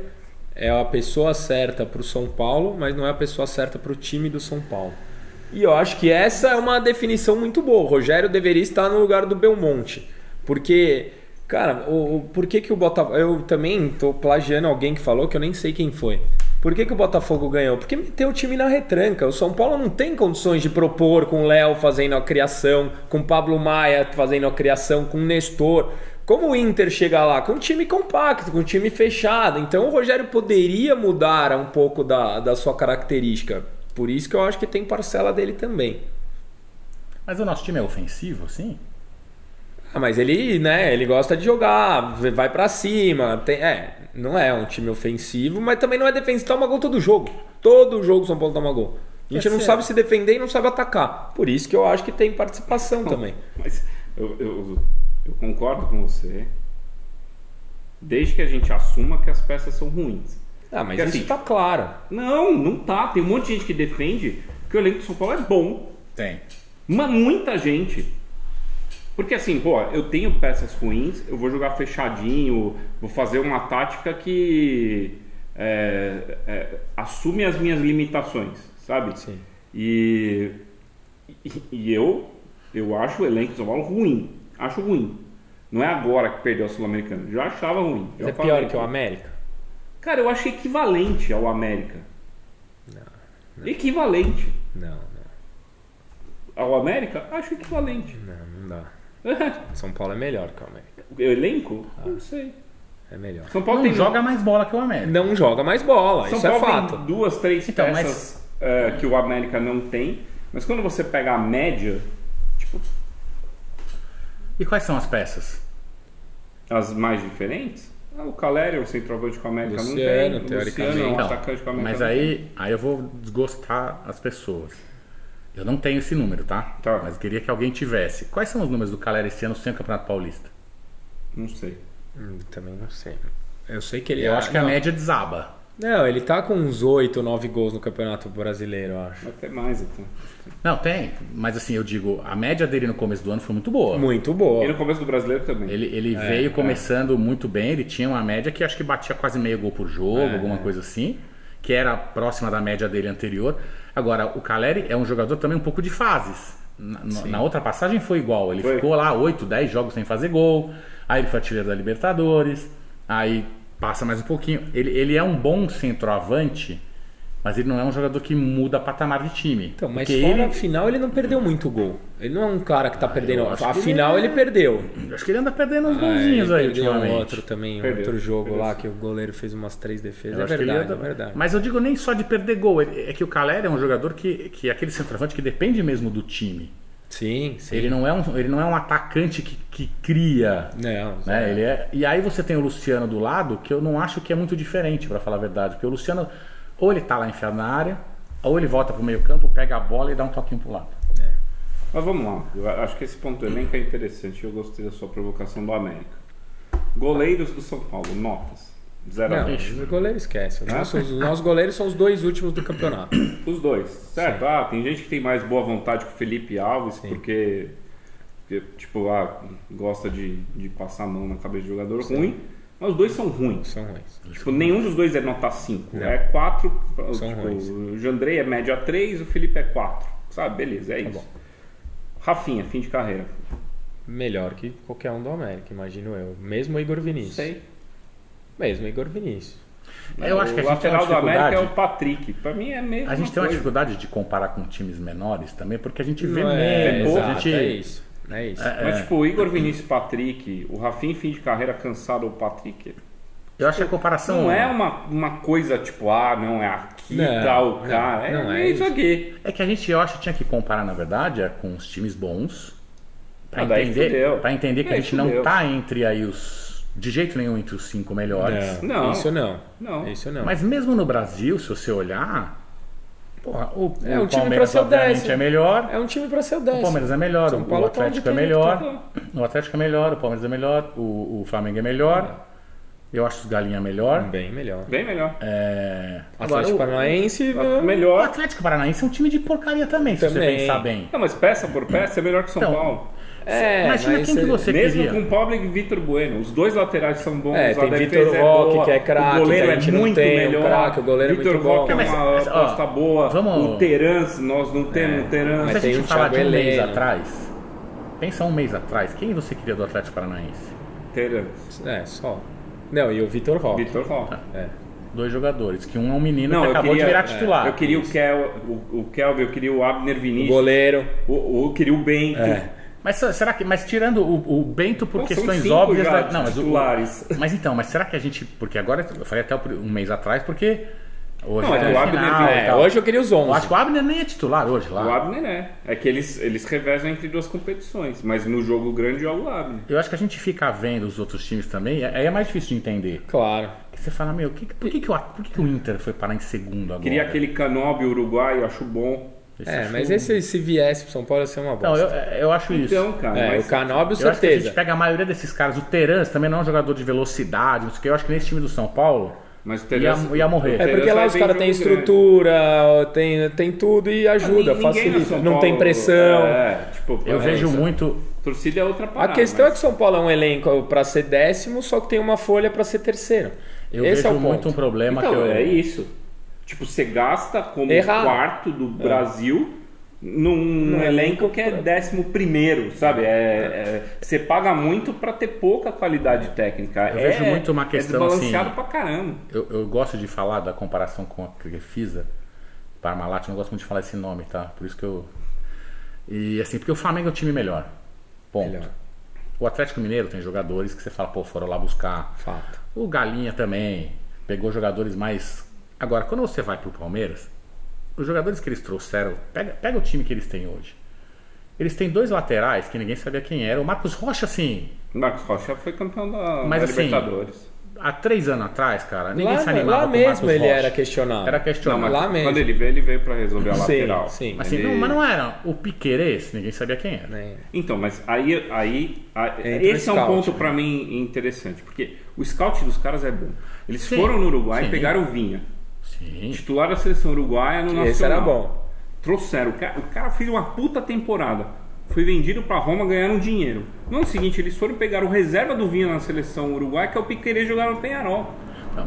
é a pessoa certa para o São Paulo, mas não é a pessoa certa para o time do São Paulo. E eu acho que essa é uma definição muito boa. O Rogério deveria estar no lugar do Belmonte. Porque, cara, por que o Botafogo... Eu também tô plagiando alguém que falou que eu nem sei quem foi. Por que o Botafogo ganhou? Porque tem o time na retranca. O São Paulo não tem condições de propor com o Léo fazendo a criação, com o Pablo Maia fazendo a criação, com o Nestor. Como o Inter chega lá? Com um time compacto, com um time fechado. Então o Rogério poderia mudar um pouco da sua característica. Por isso que eu acho que tem parcela dele também. Mas o nosso time é ofensivo, sim? Mas ele gosta de jogar, vai pra cima. Não é um time ofensivo, mas também não é defensivo. Toma gol todo jogo. Todo jogo o São Paulo toma gol. A gente não sabe se defender e não sabe atacar. Por isso que eu acho que tem participação também. Mas eu concordo com você. Desde que a gente assuma que as peças são ruins. Mas porque, isso assim, tá claro. Não tá. Tem um monte de gente que defende que o elenco do São Paulo é bom. Tem. Mas muita gente. Porque assim, eu tenho peças ruins, eu vou jogar fechadinho, vou fazer uma tática que assume as minhas limitações, sabe? Sim. E eu acho o elenco do São Paulo ruim. Acho ruim. Não é agora que perdeu o Sul-Americano. Já achava ruim. Mas é pior que o América? Cara, eu acho equivalente ao América. Não. Equivalente. Não. Ao América? Acho equivalente. Não dá. São Paulo é melhor que o América. O elenco? Não sei. É melhor. São Paulo Não joga mais bola que o América. Não joga mais bola, São isso Paulo é fato. tem 2, 3 Então, peças que o América não tem. Mas quando você pega a média, tipo, E quais são as peças? as mais diferentes, o Caleri é um centroavante que o América Luciano, não tem. teoricamente. Luciano é um Então, atacante que o América mas não tem. aí eu vou desgostar as pessoas. Eu não tenho esse número, tá? Tá. Mas queria que alguém tivesse. Quais são os números do Caleri esse ano sem o Campeonato Paulista? Não sei. Também não sei. Eu sei que ele... Eu acho que a média desaba. Não, ele tá com uns 8, 9 gols no Campeonato Brasileiro, eu acho. Até mais, então. Não, tem. Mas assim, eu digo, a média dele no começo do ano foi muito boa. Muito boa. E no começo do Brasileiro também. Ele veio começando muito bem, ele tinha uma média que acho que batia quase meio gol por jogo, alguma coisa assim, que era próxima da média dele anterior. Agora, o Caleri é um jogador também um pouco de fases. Na outra passagem foi igual, ele ficou lá 8, 10 jogos sem fazer gol, aí ele foi artilheiro da Libertadores, aí passa mais um pouquinho. Ele é um bom centroavante, mas ele não é um jogador que muda patamar de time. Então, mas porque fora ele... a final ele não perdeu muito gol. Ele não é um cara que tá perdendo. eu acho A que final ele ele perdeu. Acho que ele anda perdendo uns golzinhos aí perdeu ultimamente. outro também, Perdeu, outro jogo perdeu lá sim. que o goleiro fez umas 3 defesas. Eu É acho que ele verdade, anda- é verdade. Mas eu digo nem só de perder gol, é que o Caleri é um jogador que é aquele centroavante que depende mesmo do time. Sim. Ele não é um atacante que cria. Não, Né? Ele é... E aí você tem o Luciano do lado, que eu não acho que é muito diferente, pra falar a verdade. Porque o Luciano, ou ele tá lá enfiado na área, ou ele volta pro meio campo, pega a bola e dá um toquinho pro lado. Mas vamos lá. Eu acho que esse ponto do elenco é interessante. Eu gostei da sua provocação do América. Goleiros do São Paulo, notas. 0 a Não, 10. o goleiro esquece. Os nossos goleiros são os 2 últimos do campeonato. Os dois, certo? Tem gente que tem mais boa vontade que o Felipe Alves, porque tipo, gosta de passar a mão na cabeça de jogador ruim. Mas os dois são ruins. São ruins. Tipo, nenhum dos dois é nota 5. Não. É 4. São Tipo, ruins. o Jandrei é média 3, o Felipe é 4. Sabe? Beleza, é Tá isso. bom. Rafinha, fim de carreira. Melhor que qualquer um do América, imagino eu. Mesmo o Igor Vinícius. Sei. Mesmo o Igor Vinícius. Eu acho que a O gente tem uma lateral do América é dificuldade. o Patrick. Pra mim é mesmo. A gente tem uma dificuldade de comparar com times menores também, porque a gente vê Não menos. exato, A gente... é isso. É isso. Mas tipo, o Igor Vinícius Patrick, o Rafinha fim de carreira cansado o Patrick. Eu acho que a comparação Não é uma coisa tipo, não é aqui, Não, tá o não, cara. não é é isso isso. aqui. É que a gente, eu acho que tinha que comparar, na verdade, com os times bons. Pra Daí fudeu. entender que a Daí gente fudeu. não tá entre aí os... De jeito nenhum entre os 5 melhores. Não. Isso não. Não. Isso não. Mas mesmo no Brasil, se você olhar... Porra, o É um time pra Palmeiras ser o obviamente 10º. é melhor. É um time pra ser o O 10º. Palmeiras é melhor, São o Paulo tá Atlético é onde tem, melhor. O Atlético é melhor, o Palmeiras é melhor, o Flamengo é melhor. Eu acho os Galinha melhor. Bem melhor. Bem melhor. Atlético Agora, Paranaense... o Melhor. Atlético Paranaense é um time de porcaria também, se você Também. pensar bem. Não, mas peça por peça é melhor que o São Então, Paulo. Imagina quem que você mesmo queria. com Pablo e Vitor Bueno. Os dois laterais são bons. A tem defesa Vitor é Roque, boa, que é craque. o goleiro a gente é não muito tem melhor. craque, o goleiro Vitor é muito bom. Roque é uma aposta boa. O Terans, nós não temos o Terans. Mas Mas se a tem gente o falar Thiago de um mês Heleno. atrás, pensa um mês atrás, quem você queria do Atlético Paranaense? Terans. Só. Não, e o Vitor Roque. Vitor Roque. Dois jogadores, que um é um menino Não, que eu acabou queria- de virar titular. Eu queria o Kelvin, eu queria o Abner O Vinícius. goleiro. Eu queria o Bento. Mas será que, mas tirando o Bento por Pô, são questões 5 óbvias, já não, mas titulares. mas será que a gente, porque agora eu falei até um mês atrás, porque hoje Não, é tem que o a Abner final veio- e tal. Hoje eu queria os 11. Eu acho que o Abner nem é titular hoje lá. O Abner é que eles revezam entre duas competições, mas no jogo grande joga o Abner. Eu acho que a gente fica vendo os outros times também, aí é mais difícil de entender. Claro. Porque você fala, meu, por que o Inter foi parar em segundo agora? Queria aquele Canobi uruguaio, acho bom. Mas esse se viesse pro São Paulo ia ser uma Não, bosta. eu acho isso. Então, cara, mas o Canóbio, Eu acho que a certeza. gente pega a maioria desses caras. O Terans também não é um jogador de velocidade, não sei o que. Eu acho que nesse time do São Paulo mas o Terans- ia morrer. É porque lá os caras têm estrutura, tem tudo e ajuda, Ninguém no facilita. São Não tem Paulo- pressão. Eu vejo isso. muito. Torcida é outra parada. A questão é mas- que o São Paulo é um elenco pra ser 10º, só que tem uma folha pra ser 3º. Eu Esse vejo é o muito ponto. um problema Então, que eu. é isso. Tipo, você gasta como Errado. quarto do Brasil num elenco que é 11º, sabe? Você paga muito pra ter pouca qualidade técnica. Eu vejo muito uma questão, é desbalanceado assim, pra caramba. Eu gosto de falar da comparação com a Crefisa, Parmalat, eu não gosto muito de falar esse nome, tá? Por isso que eu. E assim, porque o Flamengo é o time melhor. Ponto. Melhor. O Atlético Mineiro tem jogadores que você fala, pô, foram lá buscar. Fato. O Galinha também pegou jogadores mais. Agora, quando você vai pro Palmeiras, os jogadores que eles trouxeram, pega o time que eles têm hoje. Eles têm dois laterais que ninguém sabia quem era. O Marcos Rocha, assim, Marcos Rocha foi campeão da Mas, assim, Libertadores. há 3 anos atrás, cara, ninguém se Lá animava com o mesmo Marcos ele Rocha. era questionado. Era Não, questionado. mas lá mesmo. quando ele veio pra resolver a Sim, lateral. sim. Assim, Ele- mas não era. O Piquerez, ninguém sabia quem era. Né? Então, mas Entra esse no é um scout, ponto né? pra mim interessante, porque o scout dos caras é bom. Eles Sim, foram no Uruguai sim. e pegaram o Vinha, Sim. titular da seleção uruguaia no Nacional. Esse era bom. Trouxeram, o cara fez uma puta temporada. Foi vendido pra Roma, ganharam dinheiro. No ano seguinte, eles foram pegar o reserva do Vinha na seleção uruguaia, que é o Piquerez, jogar no Penharol.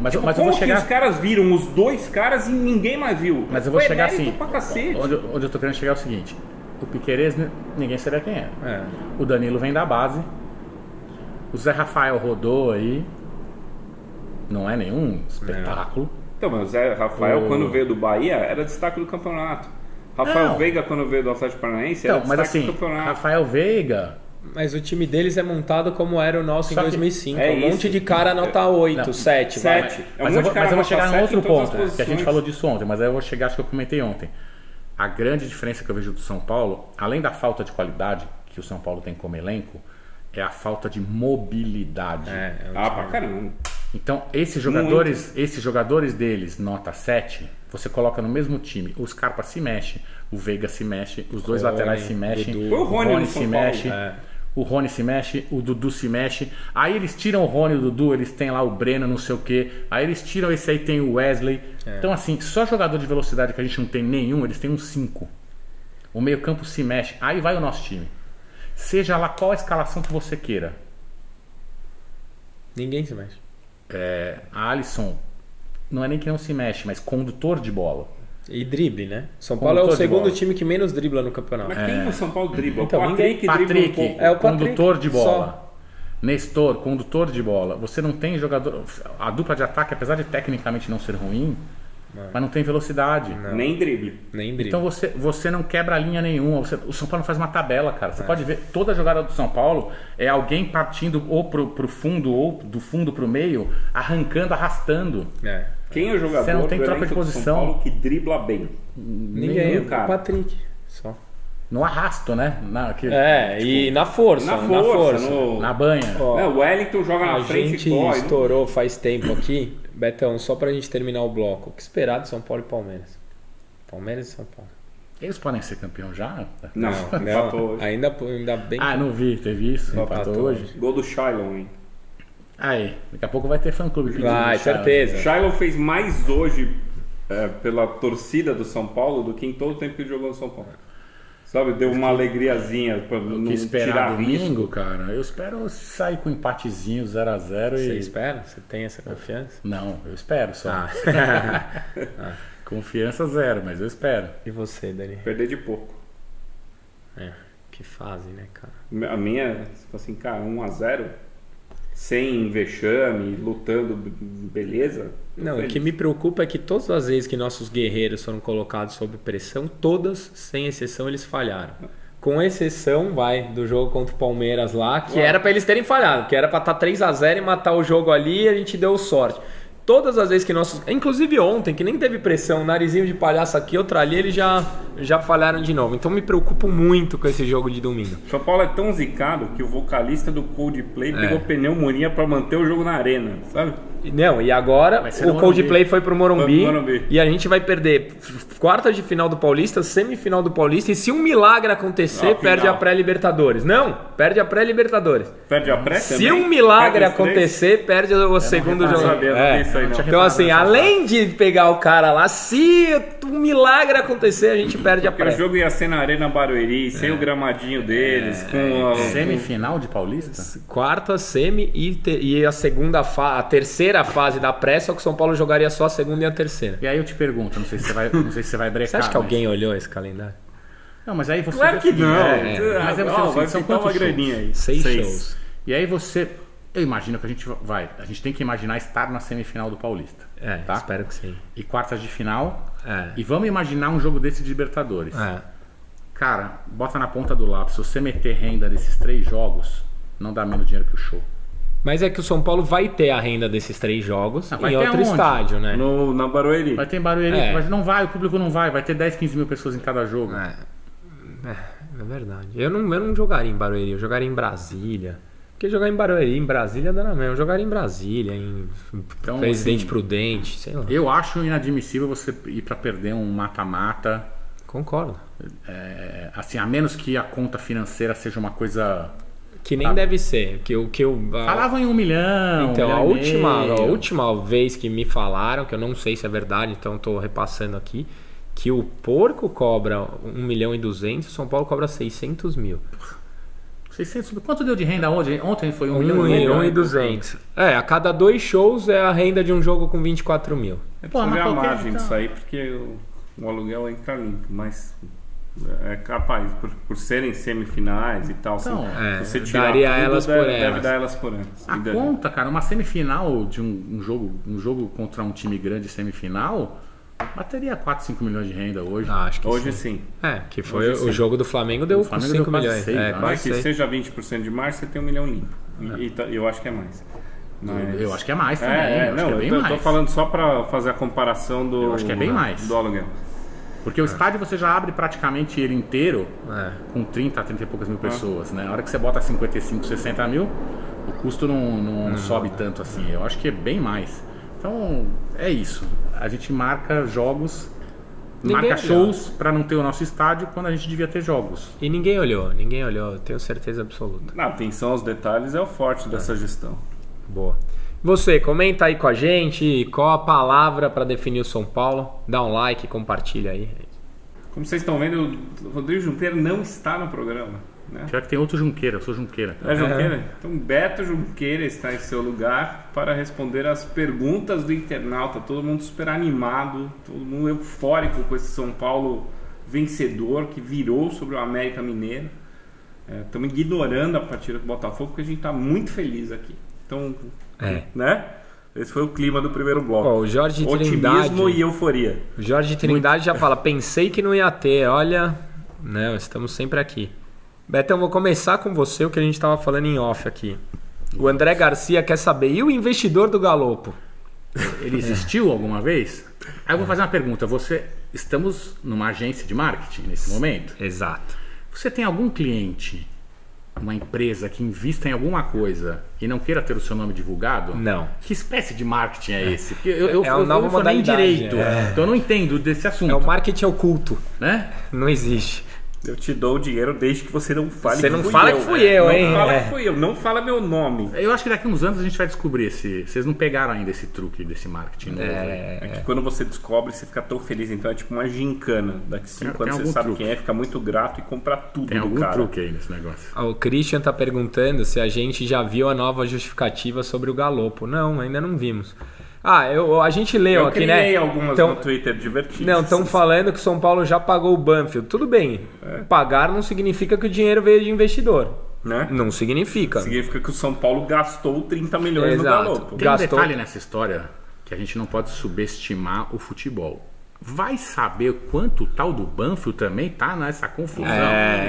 Mas, Tipo, mas eu como vou chegar. que os caras viram os dois caras e ninguém mais viu? Mas eu vou Foi chegar mérito assim. pra cacete. Onde eu tô querendo chegar é o seguinte: o Piquerez, ninguém sabia quem era. É. O Danilo vem da base. O Zé Rafael rodou aí. Não é nenhum espetáculo. Então, mas o Zé Rafael, quando veio do Bahia, era destaque do campeonato. Rafael Não. Veiga, quando veio do Atlético Paranaense, Então, era mas destaque assim, do campeonato. Rafael Veiga. Mas o time deles é montado como era o nosso em Só que 2005. é um monte isso. de cara nota 8, Não, 7. vai. 7. Mas eu vou chegar num outro ponto, que a gente posições. falou disso ontem, mas aí eu vou chegar, acho que eu comentei ontem. A grande diferença que eu vejo do São Paulo, além da falta de qualidade que o São Paulo tem como elenco, é a falta de mobilidade. Pra caramba. Então, esses jogadores deles, nota 7, você coloca no mesmo time. O Scarpa se mexe, o Veiga se mexe, os dois Rony, laterais se mexem, Dudu. Foi o Rony no se São Paulo. mexe, o Rony se mexe, o Dudu se mexe. Aí eles tiram o Rony e o Dudu, eles têm lá o Breno, não sei o quê. Aí eles tiram esse aí, tem o Wesley. Então, assim, só jogador de velocidade que a gente não tem nenhum, eles têm uns 5. O meio-campo se mexe. Aí vai o nosso time. Seja lá qual a escalação que você queira. Ninguém se mexe. A Alisson não é nem que não se mexe, mas condutor de bola. E drible, né? São Paulo é o Condutor de segundo bola. time que menos dribla no campeonato. Mas quem no São Paulo dribla? Então, o Patrick dribla um Patrick, pouco. É o Patrick, condutor de bola. só. Nestor, condutor de bola. Você não tem jogador. A dupla de ataque, apesar de tecnicamente não ser ruim, mas não tem velocidade. Nem drible. Nem drible. Então você não quebra linha nenhuma. O São Paulo não faz uma tabela, cara. Você pode ver, toda jogada do São Paulo é alguém partindo ou pro fundo ou do fundo pro meio, arrancando, arrastando. Quem é o jogador Você não tem do troca elenco de do posição. São Paulo que dribla bem? Ninguém, nenhum, o cara. Patrick. Só. No arrasto, né? E na força. Na força. Na banha. Ó, O Wellington joga a na frente gente e corre. estourou faz tempo aqui. Betão, só pra gente terminar o bloco. O que esperar de São Paulo e Palmeiras? Palmeiras e São Paulo. Eles podem ser campeão já? Não, empatou hoje. Ainda bem que... Ah, não vi, teve isso. Empatou hoje. Gol do Shailon, hein? Aí, daqui a pouco vai ter fã-clube pedindo. Vai, Thiago. certeza. Shailon fez mais hoje pela torcida do São Paulo do que em todo o tempo que ele jogou no São Paulo. Sabe, deu uma alegriazinha pra O não que esperar tirar domingo, risco. cara, eu espero sair com um empatezinho 0x0 Você e... espera? Você tem essa confiança? Não, eu espero só. Ah. Confiança zero, mas eu espero. E você, Dani? Perder de pouco. Que fase, né, cara? A minha, assim, cara, 1x0, sem vexame, lutando, beleza. Não, o feliz. que me preocupa é que todas as vezes que nossos guerreiros foram colocados sob pressão, todas, sem exceção, eles falharam. Com exceção, do jogo contra o Palmeiras lá, que era pra eles terem falhado, que era pra estar 3x0 e matar o jogo ali, e a gente deu sorte. Todas as vezes que nossos... Inclusive ontem, que nem teve pressão, narizinho de palhaço aqui, outra ali, eles já falharam de novo. Então me preocupo muito com esse jogo de domingo. São Paulo é tão zicado que o vocalista do Coldplay pegou pneumonia pra manter o jogo na arena, sabe? Não, e agora Vai ser no o Coldplay foi pro Morumbi, Foi pro Morumbi. e a gente vai perder quartas de final do Paulista, semifinal do Paulista, e se um milagre acontecer, Ah, perde final. a pré-Libertadores. Não, perde a pré-Libertadores. Perde a pré Se também? um milagre Perde os três? acontecer, perde o segundo não jogo. sabia, não vi isso aí, não. Então assim, além de pegar o cara lá, se um milagre acontecer, a gente perde a Porque o pré. jogo ia ser na Arena Barueri, sem o gramadinho deles, com a... Semifinal de Paulista? Quarta, semi e a terceira fase da pré, só que o São Paulo jogaria só a segunda e a terceira. E aí eu te pergunto, não sei se você vai brecar. Você acha que mas- alguém olhou esse calendário? Não, mas aí você... Claro que não. Mas aí você Não, vai são pintar uma quantos shows? graninha aí. 6 shows. E aí você... Eu imagino que a gente tem que imaginar estar na semifinal do Paulista. Tá? Espero que sim. E quartas de final. É. E vamos imaginar um jogo desse de Libertadores. É. Cara, bota na ponta do lápis. Se você meter renda desses 3 jogos, não dá menos dinheiro que o show. Mas é que o São Paulo vai ter a renda desses 3 jogos vai em ter outro aonde? estádio, né? Na Barueri. Vai ter Barueri, mas não vai, o público não vai. Vai ter 10, 15 mil pessoas em cada jogo. É verdade. Eu não jogaria em Barueri, eu jogaria em Brasília. Porque jogar em Barueri, em Brasília dá na mesma. Eu jogaria em Brasília, em Então, Presidente assim, Prudente, sei lá. Eu acho inadmissível você ir pra perder um mata-mata. Concordo. Assim, a menos que a conta financeira seja uma coisa... Que nem deve ser. Falavam em 1 milhão. Então, 1 milhão a e meio. última vez que me falaram, que eu não sei se é verdade, então estou repassando aqui, que o Porco cobra 1,2 milhão, o São Paulo cobra 600 mil. 600, quanto deu de renda ontem? Ontem foi 1 1 milhão. milhão e 200. A cada 2 shows é a renda de um jogo com 24 mil. É Pô, preciso mas ver a qualquer- margem então- disso aí, porque o aluguel entra limpo, mas é capaz, por serem semifinais e tal. Então, se você tirar daria tudo, elas por deve elas. dar elas por elas. A conta, cara, uma semifinal de um jogo contra um time grande semifinal, bateria 4, 5 milhões de renda hoje. Acho que Hoje sim. sim. Que foi Hoje o sim. jogo do Flamengo deu O Flamengo 5 deu quase milhões. 6, né? Vai quase que 6. seja 20% de margem, você tem 1 milhão limpo. E eu acho que é mais. Mas... Eu acho que é mais também. eu acho não, que é bem eu tô mais. falando só pra fazer a comparação do, Eu acho que é bem mais. do aluguel. Porque o estádio você já abre praticamente ele inteiro É. com 30 e poucas mil pessoas, né? A hora que você bota 55, 60 mil, o custo não sobe tanto assim. Eu acho que é bem mais. Então, é isso. A gente marca jogos, Ninguém marca shows para não ter o nosso estádio quando a gente devia ter jogos. E ninguém olhou, tenho certeza absoluta. A atenção aos detalhes é o forte dessa gestão. Boa. Você, comenta aí com a gente qual a palavra para definir o São Paulo. Dá um like, compartilha aí. Como vocês estão vendo, o Rodrigo Junqueira não está no programa. Né? Pior que tem outro Junqueira, eu sou Junqueira. É Junqueira? Então Beto Junqueira está em seu lugar para responder as perguntas do internauta. Todo mundo super animado, todo mundo eufórico com esse São Paulo vencedor que virou sobre o América Mineiro. Estamos ignorando a partida do Botafogo porque a gente está muito feliz aqui. Então, né? Esse foi o clima do primeiro bloco. O Jorge Otimismo Trindade, e euforia. O Jorge Trindade já fala, pensei que não ia ter, olha, não, estamos sempre aqui. Betão, vou começar com você, o que a gente estava falando em off aqui. O André Garcia quer saber, e o investidor do Galopo? Ele existiu alguma vez? Aí eu vou fazer uma pergunta. Estamos numa agência de marketing nesse momento? Exato. Você tem algum cliente, uma empresa que invista em alguma coisa e não queira ter o seu nome divulgado? Não. Que espécie de marketing é esse? Porque eu uma nova formei em modalidade, direito, então eu não entendo desse assunto. É o marketing oculto, Né? não existe. Eu te dou o dinheiro desde que você não fale Você não fala que fui eu, hein? Não fala que fui eu, não fala meu nome. Eu acho que daqui uns anos a gente vai descobrir esse... Vocês não pegaram ainda esse truque desse marketing novo. É que quando você descobre, você fica tão feliz. Então é tipo uma gincana. Daqui 5 anos você sabe truque. quem é, fica muito grato e compra tudo Tem do algum cara. truque aí nesse negócio. O Christian tá perguntando se a gente já viu a nova justificativa sobre o Galopo. Não, ainda não vimos. A gente leu Eu aqui, né? criei algumas no Twitter divertidas. Não, estão falando que o São Paulo já pagou o Banfield. Tudo bem. Pagar não significa que o dinheiro veio de investidor. Né? Não significa. Significa que o São Paulo gastou 30 milhões Exato. no Galopo. Tem um Gastou. detalhe nessa história que a gente não pode subestimar o futebol. Vai saber quanto o tal do Banfield também tá nessa confusão.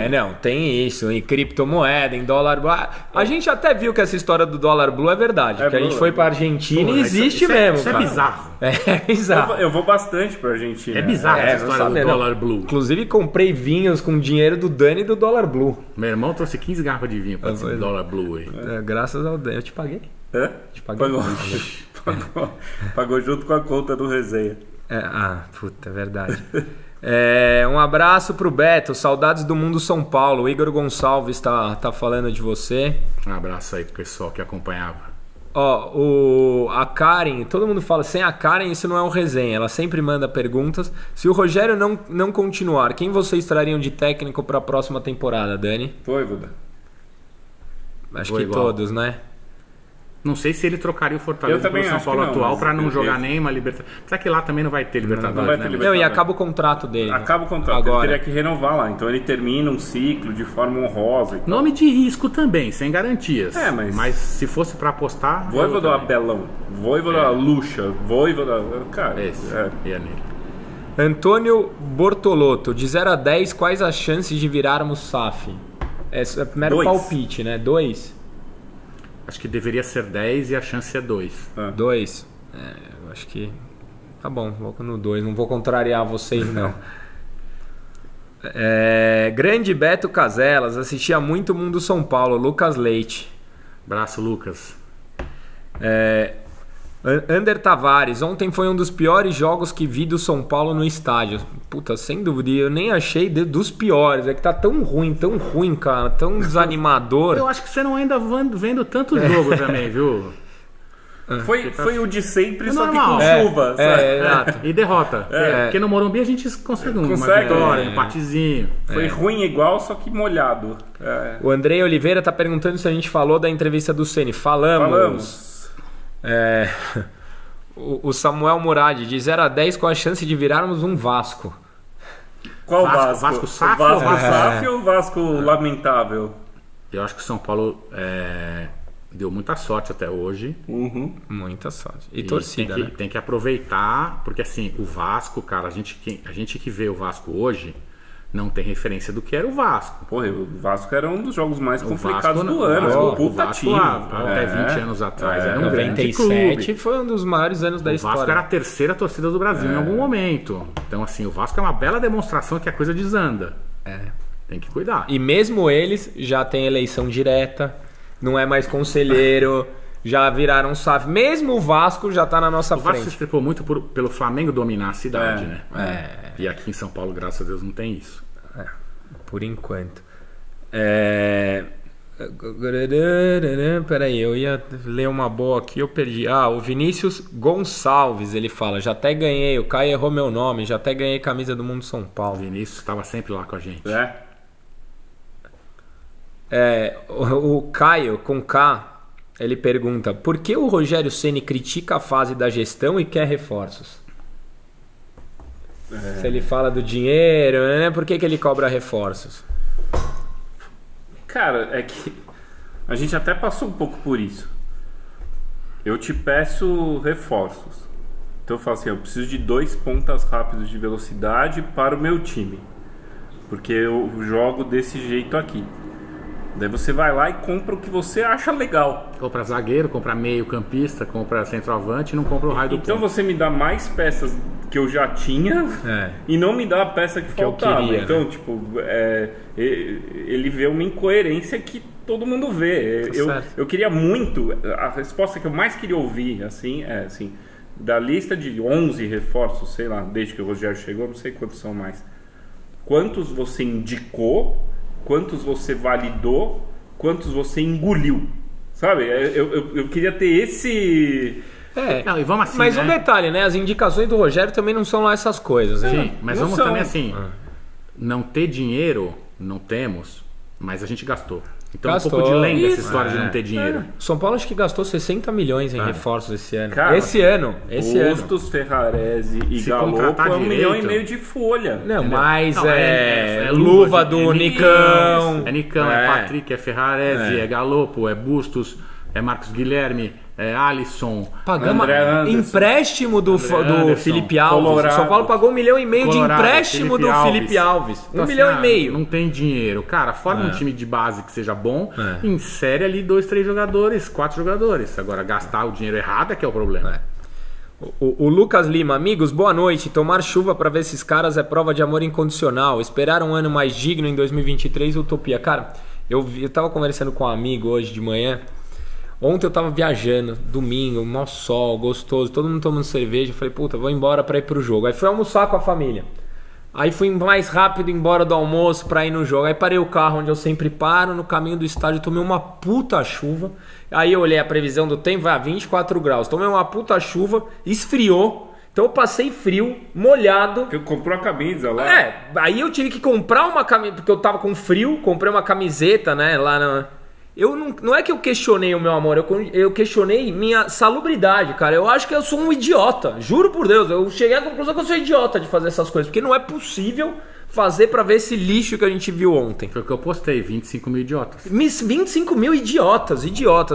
Não, tem isso. Em criptomoeda, em dólar blue. A gente até viu que essa história do dólar blue é verdade. Porque a gente foi pra Argentina e existe mesmo. Isso é cara. bizarro. É bizarro. Eu vou bastante pra Argentina. É bizarro essa não história sabia, do não. dólar blue. Inclusive comprei vinhos com dinheiro do Dani e do dólar blue. Meu irmão trouxe 15 garrafas de vinho pra esse dólar blue aí. Graças ao Dani. Eu te paguei. Hã? Te paguei. Pagou junto com a conta do resenha. Puta, é verdade. Um abraço pro Beto, saudades do Mundo São Paulo. O Igor Gonçalves tá falando de você. Um abraço aí pro pessoal que acompanhava. A Karen, todo mundo fala, sem a Karen isso não é um resenha. Ela sempre manda perguntas. Se o Rogério não continuar, quem vocês trariam de técnico pra próxima temporada, Dani? Voivoda. Acho Vou que igual. Todos, né? Não sei se ele trocaria o Fortaleza pelo São Paulo atual pra não jogar nem uma Libertadores. Será que lá também não vai ter Libertadores, não vai ter né? Libertadores. Não, e acaba o contrato dele. Acaba o contrato, agora. ele teria que renovar lá. Então ele termina um ciclo de forma honrosa. Nome de risco também, sem garantias. Mas se fosse pra apostar... Voivoda eu Abelão, Voivoda Lucha, Voivoda... Cara, Esse, ia nele. Antônio Bortolotto, de 0 a 10, quais as chances de virarmos SAF? É primeiro 2. palpite, né? 2? Acho que deveria ser 10 e a chance é 2. 2? Eu acho que... Tá bom, vou no 2. Não vou contrariar vocês, não. Grande Beto Casellas, assistia muito Mundo São Paulo. Lucas Leite. Abraço, Lucas. Ander Tavares, ontem foi um dos piores jogos que vi do São Paulo no estádio. Puta, sem dúvida, eu nem achei dos piores. É que tá tão ruim, cara, tão desanimador. Eu acho que você não anda vendo tanto jogo também, viu? Foi o de sempre, É só normal. que com chuva. sabe? Exato. E derrota. Porque no Morumbi a gente consegue uma Consegue, vitória, um empatezinho. Foi ruim igual, só que molhado. O Andrei Oliveira tá perguntando se a gente falou da entrevista do Ceni. Falamos. O Samuel Murad, de 0 a 10, qual a chance de virarmos um Vasco? Qual Vasco? Vasco? Vasco SAF O Vasco ou Vasco? SAF ou o Vasco lamentável? Eu acho que o São Paulo deu muita sorte até hoje. Muita sorte. E E torcida, né? tem que aproveitar, porque assim, o Vasco, cara, a gente que vê o Vasco hoje não tem referência do que era o Vasco. Porra, o Vasco era um dos jogos mais O complicados Vasco, do ano. o Puta Vasco time. até 20 anos atrás era um grande 97 clube. foi um dos maiores anos da O história. Vasco era a terceira torcida do Brasil em algum momento. Então assim, o Vasco é uma bela demonstração que a coisa desanda. Tem que cuidar. E mesmo eles já têm eleição direta, não é mais conselheiro, já viraram SAF. Mesmo o Vasco já tá na nossa O Vasco se frente. estrepou muito pelo Flamengo dominar a cidade, né? E aqui em São Paulo, graças a Deus, não tem isso. Por enquanto. Peraí, eu ia ler uma boa aqui, eu perdi. O Vinícius Gonçalves, ele fala: já até ganhei, o Caio errou meu nome, já até ganhei camisa do Mundo São O Paulo. Vinícius estava sempre lá com a gente. O Caio, com K, ele pergunta: por que o Rogério Ceni critica a fase da gestão e quer reforços? Se ele fala do dinheiro, né? Por que ele cobra reforços? Cara, é que a gente até passou um pouco por isso. Eu te peço reforços. Então eu falo assim, eu preciso de 2 pontas rápidos de velocidade para o meu time. Porque eu jogo desse jeito aqui. Daí você vai lá e compra o que você acha legal. Compra zagueiro, compra meio campista, compra centroavante e não compra o raio do Então ponto. você me dá mais peças que eu já tinha e não me dá a peça que faltava. eu queria, então, tipo, ele vê uma incoerência que todo mundo vê. Eu queria muito, a resposta que eu mais queria ouvir, assim, da lista de 11 reforços, sei lá, desde que o Rogério chegou, não sei quantos são mais. quantos você indicou, quantos você validou, quantos você engoliu. Sabe? Eu queria ter esse... Não, e vamos assim, mas né? um detalhe, né? As indicações do Rogério também não são lá essas coisas. Sim, Hein? mas não vamos são. também assim, não ter dinheiro, não temos, mas a gente gastou. Então Gastou. é um pouco de lenda essa Isso. história de não ter dinheiro. São Paulo acho que gastou 60 milhões em reforços esse ano. Cara, esse ano. Bustos, Ferrarese e Se Galopo contratar é 1,5 direito. milhão de folha. Não, mas Não, é luva do Nicão. É Nicão, é Patrick, é Ferrarese, é Galopo, é Bustos, é Marcos Guilherme, é Alisson. Pagamos André Anderson. empréstimo do Anderson, Felipe Alves. Colorado. São Paulo pagou 1,5 milhão de Colorado, empréstimo Felipe do Felipe Alves. Então, 1,5 milhão. assim, não tem dinheiro. Cara, forma um time de base que seja bom, insere ali 2, 3 jogadores, 4 jogadores. Agora, gastar o dinheiro errado é que é o problema. O Lucas Lima, amigos, boa noite. Tomar chuva pra ver esses caras é prova de amor incondicional. Esperar um ano mais digno em 2023, utopia. Cara, eu tava conversando com um amigo hoje de manhã. Ontem eu tava viajando, domingo, mó sol, gostoso, todo mundo tomando cerveja. Eu falei, puta, vou embora pra ir pro jogo. Aí fui almoçar com a família. Aí fui mais rápido embora do almoço pra ir no jogo. Aí parei o carro onde eu sempre paro, no caminho do estádio, tomei uma puta chuva. Aí eu olhei a previsão do tempo, vai a 24 graus. Tomei uma puta chuva, esfriou. Então eu passei frio, molhado. Eu comprou a camisa lá. Aí eu tive que comprar uma camiseta, porque eu tava com frio, comprei uma camiseta, né, lá na... Eu não é que eu questionei o meu amor, eu questionei minha salubridade, cara. Eu acho que eu sou um idiota, juro por Deus. Eu cheguei à conclusão que eu sou idiota de fazer essas coisas, porque não é possível fazer pra ver esse lixo que a gente viu ontem. Foi o que eu postei, 25 mil idiotas. 25 mil idiotas.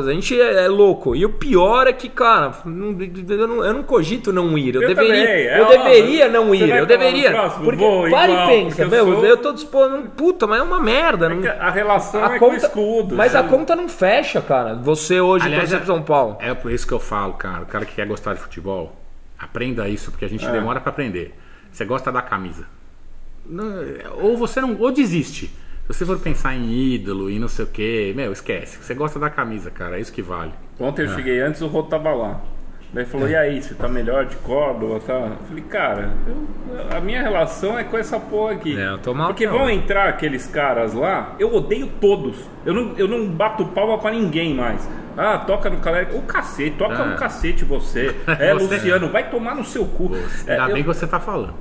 A gente é louco. E o pior é que, cara, eu não cogito não ir. Eu deveria não ir. Eu deveria. Porque para e pensa, eu tô dispondo. Puta, mas é uma merda. A relação é com escudo. Mas a conta não fecha, cara. Você hoje torce pro São Paulo. É por isso que eu falo, cara. O cara que quer gostar de futebol, aprenda isso, porque a gente demora pra aprender. Você gosta da camisa. Ou você não, ou desiste. Se você for pensar em ídolo e não sei o que, esquece. Você gosta da camisa, cara, é isso que vale. Ontem eu cheguei antes, o Rô tava lá. Daí falou, e aí, você tá melhor de Córdoba? Tá? Eu falei, cara, a minha relação é com essa porra aqui. Eu tô mal, porque vão entrar aqueles caras lá, eu odeio todos. Eu não bato palma pra ninguém mais. Ah, toca no Caleri. O cacete, toca no cacete você. Luciano, vai tomar no seu cu. Ainda bem que você tá falando.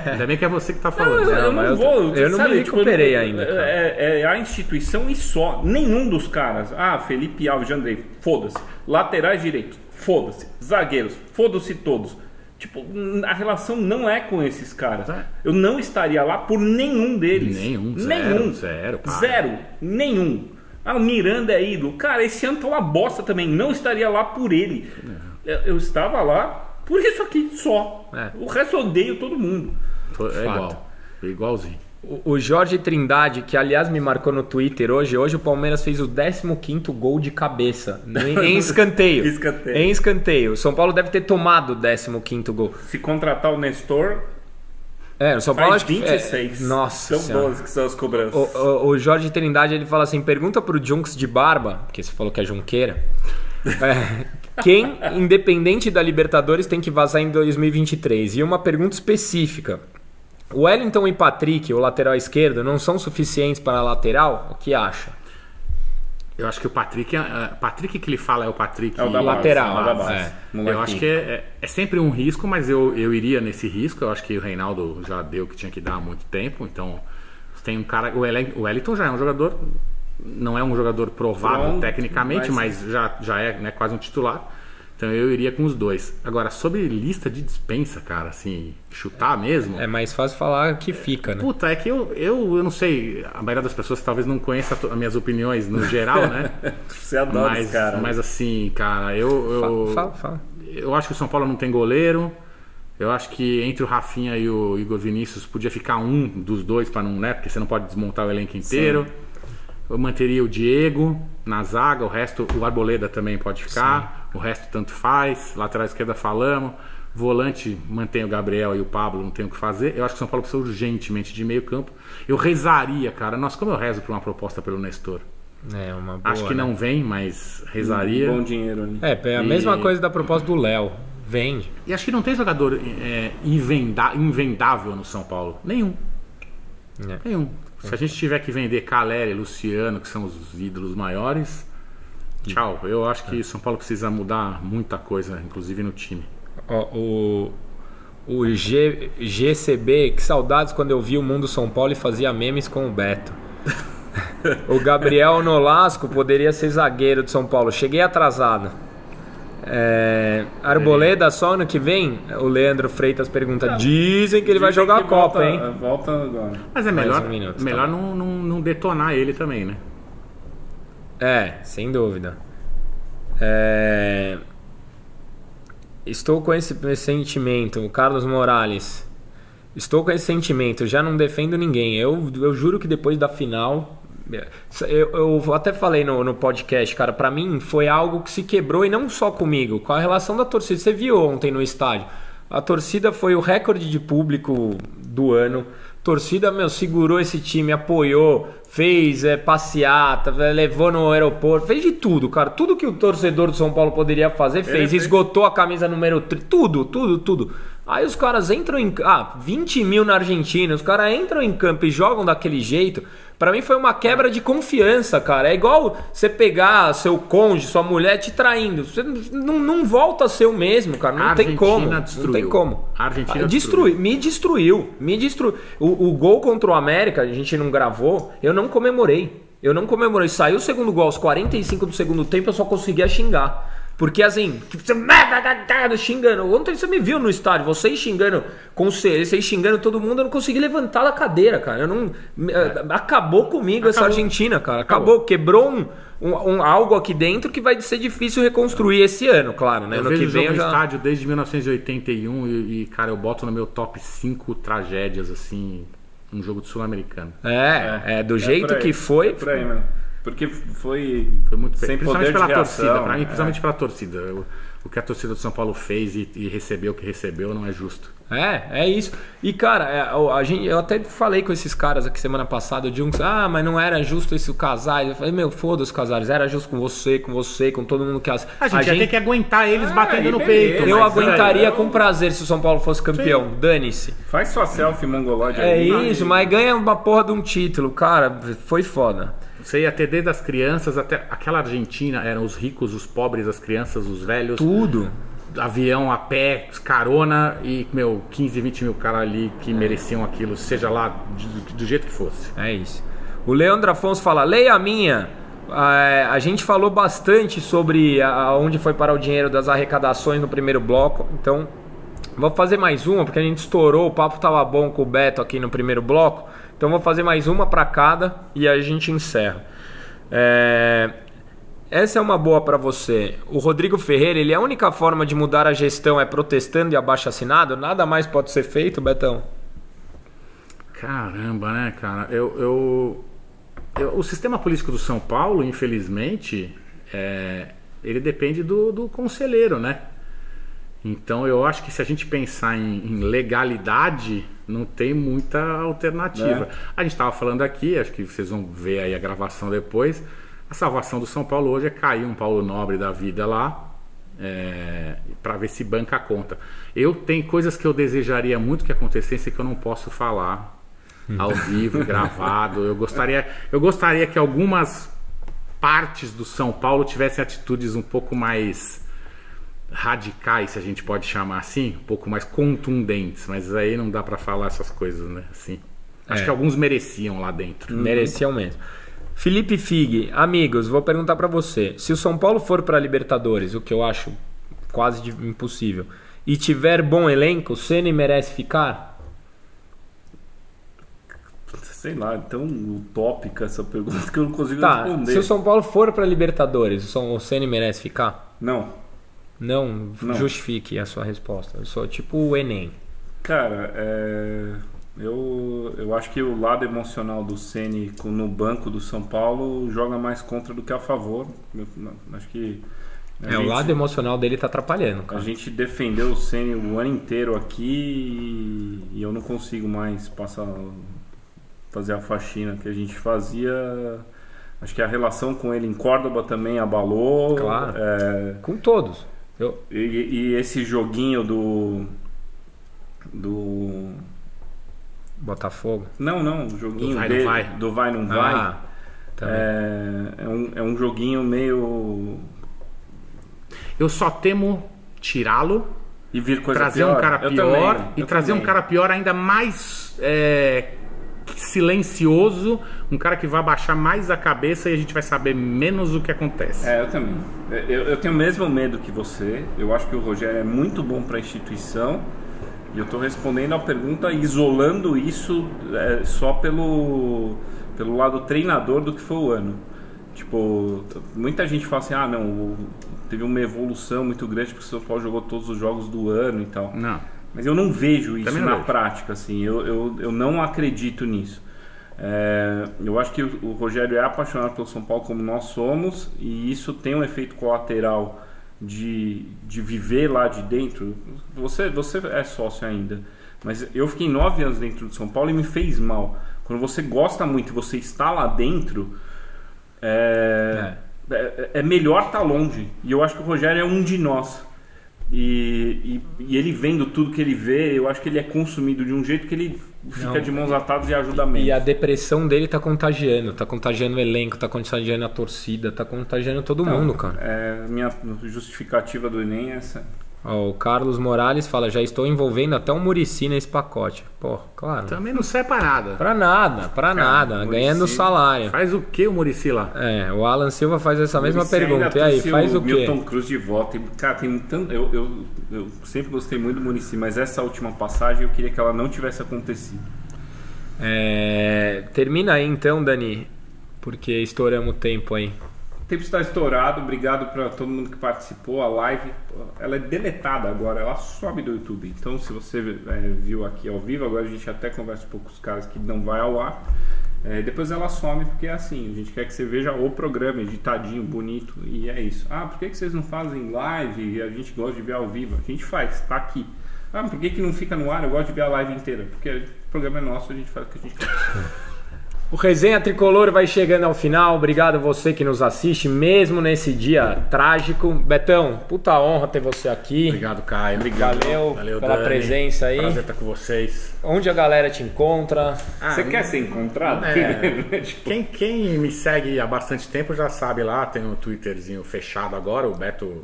Ainda bem que é você que tá falando. Eu não vou. Eu não me recuperei ainda. É a instituição e só. Nenhum dos caras. Ah, Felipe Alves, Andrei, foda-se. Laterais direitos, foda-se. Zagueiros, foda-se todos. Tipo, a relação não é com esses caras. Eu não estaria lá por nenhum deles. Zero. Nenhum. Ah, o Miranda é ídolo. Cara, esse ano tá uma bosta também. Não estaria lá por ele. Eu estava lá por isso aqui, só. O resto eu odeio todo mundo. Igualzinho. O Jorge Trindade, que aliás me marcou no Twitter hoje o Palmeiras fez o 15º gol de cabeça em escanteio. Em escanteio. O São Paulo deve ter tomado o 15º gol. Se contratar o Nestor... o São Paulo faz 26. Nossa São boas que são as cobranças. O Jorge Trindade, ele fala assim, pergunta pro Junks de barba, porque você falou que é junqueira, quem, independente da Libertadores, tem que vazar em 2023? E uma pergunta específica. O Wellington e Patrick, o lateral esquerdo, não são suficientes para a lateral? O que acha? Eu acho que o Patrick que ele fala é o Patrick. É o da lateral. Eu acho que é sempre um risco, mas eu iria nesse risco. Eu acho que o Reinaldo já deu o que tinha que dar há muito tempo. Então, tem um cara... O Wellington já é um jogador... Não é um jogador provado tecnicamente, mas já é, né, quase um titular. Então eu iria com os dois. Agora, sobre lista de dispensa, cara, assim, chutar mesmo... É mais fácil falar que fica, né? Puta, é que eu não sei, a maioria das pessoas talvez não conheça as minhas opiniões no geral, né? Você adora esse cara. Mas assim, cara, Fala. Eu acho que o São Paulo não tem goleiro. Eu acho que entre o Rafinha e o Igor Vinícius podia ficar um dos dois para não, né? Porque você não pode desmontar o elenco inteiro. Sim. Eu manteria o Diego na zaga, o resto, o Arboleda também pode ficar. Sim. O resto tanto faz. Lateral esquerda falamos. Volante, mantém o Gabriel e o Pablo, não tem o que fazer. Eu acho que o São Paulo precisa urgentemente de meio campo. Eu rezaria, cara. Nossa, como eu rezo por uma proposta pelo Nestor. Uma boa, acho que não vem, mas rezaria. Bom dinheiro ali. É a mesma coisa da proposta do Léo. Vende. E acho que não tem jogador invendável no São Paulo. Nenhum. Se a gente tiver que vender Caleri, Luciano, que são os ídolos maiores, tchau. Eu acho que São Paulo precisa mudar muita coisa, inclusive no time. O GCB, que saudades quando eu vi o Mundo São Paulo e fazia memes com o Beto. O Gabriel Nolasco poderia ser zagueiro de São Paulo. Cheguei atrasado. Arboleda só ano que vem? O Leandro Freitas pergunta. Dizem que ele vai jogar a Copa, hein? Volta agora. Mas é melhor, melhor não detonar ele também, né? Sem dúvida. Estou com esse sentimento. O Carlos Morales. Estou com esse sentimento. Já não defendo ninguém. Eu juro que depois da final... Eu até falei no podcast, cara, pra mim foi algo que se quebrou, e não só comigo, com a relação da torcida. Você viu ontem no estádio, a torcida foi o recorde de público do ano. A torcida, segurou esse time, apoiou, fez passeata, levou no aeroporto, fez de tudo, cara. Tudo que o torcedor do São Paulo poderia fazer, fez. Esgotou a camisa número 3, tudo. Aí os caras entram em... 20 mil na Argentina, os caras entram em campo e jogam daquele jeito. Pra mim foi uma quebra de confiança, cara. É igual você pegar seu cônjuge, sua mulher te traindo. Você não volta a ser o mesmo, cara. Não tem como. Não tem como. A Argentina Me destruiu. O gol contra o América, a gente não gravou, eu não comemorei. Saiu o segundo gol aos 45 do segundo tempo, eu só conseguia xingar. Porque assim, xingando. Ontem você me viu no estádio, vocês xingando vocês xingando todo mundo, eu não consegui levantar da cadeira, cara. Acabou comigo essa Argentina, cara. Acabou. Quebrou algo aqui dentro que vai ser difícil reconstruir esse ano, claro, né? Eu vejo o jogo no estádio desde 1981 e, cara, eu boto no meu top 5 tragédias, assim, um jogo de Sul-Americano. Do jeito que foi. Por aí, mano. Porque foi muito sem principalmente poder pela de torcida, reação, pra mim, principalmente pela torcida. O que a torcida do São Paulo fez e recebeu o que recebeu não é justo. É isso. E, cara, eu até falei com esses caras aqui semana passada, de mas não era justo esse Casares. Eu falei, foda-se, Casares, era justo com você, com todo mundo que... A gente ia ter que aguentar eles batendo no peito. Eu aguentaria com prazer se o São Paulo fosse campeão. Sim. Dane-se. Faz sua selfie mongolóide aí. Isso, mas ganha uma porra de um título. Cara, foi foda. Você ia ter desde as crianças até... Aquela Argentina, eram os ricos, os pobres, as crianças, os velhos. Tudo. Avião a pé, carona e, 15, 20 mil caras ali que mereciam aquilo, seja lá do jeito que fosse. É isso. O Leandro Afonso fala, leia a minha. A gente falou bastante sobre onde foi parar o dinheiro das arrecadações no primeiro bloco, então vou fazer mais uma, porque a gente estourou, o papo tava bom com o Beto aqui no primeiro bloco, então vou fazer mais uma para cada e aí a gente encerra. Essa é uma boa para você. O Rodrigo Ferreira, a única forma de mudar a gestão é protestando e abaixo-assinado? Nada mais pode ser feito, Betão? Caramba, né, cara? O sistema político do São Paulo, infelizmente, ele depende do conselheiro, né? Então eu acho que se a gente pensar em legalidade, não tem muita alternativa. A gente estava falando aqui, acho que vocês vão ver aí a gravação depois. A salvação do São Paulo hoje é cair um Paulo Nobre da vida lá, para ver se banca a conta. Eu tenho coisas que eu desejaria muito que acontecessem que eu não posso falar ao vivo, gravado. Eu gostaria que algumas partes do São Paulo tivessem atitudes um pouco mais radicais, se a gente pode chamar assim, um pouco mais contundentes, mas aí não dá para falar essas coisas, né? Assim, acho que alguns mereciam lá dentro. Mereciam mesmo. Felipe Fig, amigos, vou perguntar pra você. Se o São Paulo for pra Libertadores, o que eu acho quase impossível, e tiver bom elenco, o Ceni merece ficar? Sei lá, é tão utópica essa pergunta que eu não consigo responder. Se o São Paulo for pra Libertadores, o Ceni merece ficar? Não. Não justifique a sua resposta. Eu sou tipo o Enem. Cara, eu acho que o lado emocional do Ceni no banco do São Paulo joga mais contra do que a favor. Acho que o lado emocional dele tá atrapalhando, cara. A gente defendeu o Ceni o ano inteiro aqui e eu não consigo mais fazer a faxina que a gente fazia. Acho que a relação com ele em Córdoba também abalou. Claro, com todos. E esse joguinho Botafogo? Não, o joguinho Do vai, dele, não vai. do vai, não vai. É um joguinho meio... Eu só temo tirá-lo, E vir coisa trazer pior. um cara Eu pior também, e eu trazer também. um cara pior ainda mais silencioso, um cara que vai baixar mais a cabeça e a gente vai saber menos o que acontece. Eu também. Eu tenho o mesmo medo que você. Eu acho que o Rogério é muito bom para a instituição. E eu estou respondendo a pergunta isolando isso só pelo lado treinador do que foi o ano. Tipo, muita gente fala assim, teve uma evolução muito grande porque o São Paulo jogou todos os jogos do ano e tal. Não. Mas eu não vejo isso Também não na vejo. prática, assim, eu não acredito nisso. Eu acho que o Rogério é apaixonado pelo São Paulo como nós somos, e isso tem um efeito colateral de viver lá de dentro. Você é sócio ainda, mas eu fiquei 9 anos dentro do São Paulo e me fez mal. Quando você gosta muito e você está lá dentro, é melhor estar longe. E eu acho que o Rogério é um de nós. E ele vendo tudo que ele vê, eu acho que ele é consumido de um jeito que ele fica de mãos atadas e ajuda menos. E a depressão dele tá contagiando o elenco, tá contagiando a torcida, tá contagiando todo mundo, cara. Minha justificativa do Enem é essa. Ó, o Carlos Morales fala, já estou envolvendo até o Muricy nesse pacote. Pô, claro. Também não serve pra nada. Pra nada, Muricy ganhando salário. Faz o que o Muricy lá? O Alan Silva faz essa mesma Você ainda pergunta. E aí, trouxe faz o quê? Milton Cruz de volta. Cara, tem tanto. Eu sempre gostei muito do Muricy, mas essa última passagem eu queria que ela não tivesse acontecido. Termina aí então, Dani, porque estouramos o tempo aí. O tempo está estourado. Obrigado para todo mundo que participou. A live, ela é deletada agora, ela sobe do YouTube. Então, se você viu aqui ao vivo, agora a gente até conversa um pouco com os caras que não vai ao ar. Depois ela some, porque é assim, a gente quer que você veja o programa editadinho, bonito, e é isso. Por que vocês não fazem live? A gente gosta de ver ao vivo. A gente faz, tá aqui. Por que não fica no ar? Eu gosto de ver a live inteira. Porque o programa é nosso, a gente faz o que a gente quer. O Resenha Tricolor vai chegando ao final. Obrigado a você que nos assiste, mesmo nesse dia trágico. Betão, puta honra ter você aqui. Obrigado, Caio. Valeu pela Dani. presença aí. Prazer estar com vocês. Onde a galera te encontra? Você quer ser encontrado? Tipo, Quem me segue há bastante tempo já sabe lá, tem um Twitterzinho fechado agora, o Beto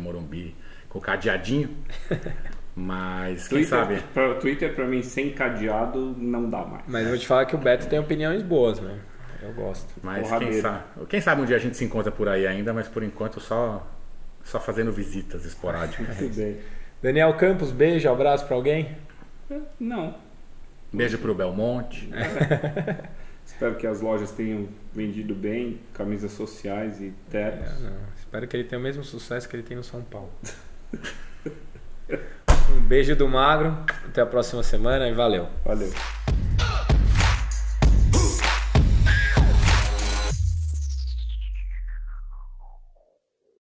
Morumbi, com o cadeadinho. Mas quem sabe? Twitter pra mim sem cadeado não dá mais. Mas eu vou te falar que o Beto tem opiniões boas, né? Eu gosto. Mas quem sabe um dia a gente se encontra por aí ainda, mas por enquanto só fazendo visitas esporádicas. Tudo bem. Daniel Campos, beijo, abraço pra alguém? Não. Beijo pro Belmonte. Espero que as lojas tenham vendido bem, camisas sociais e ternos. Espero que ele tenha o mesmo sucesso que ele tem no São Paulo. Um beijo do Magro, até a próxima semana e valeu. Valeu.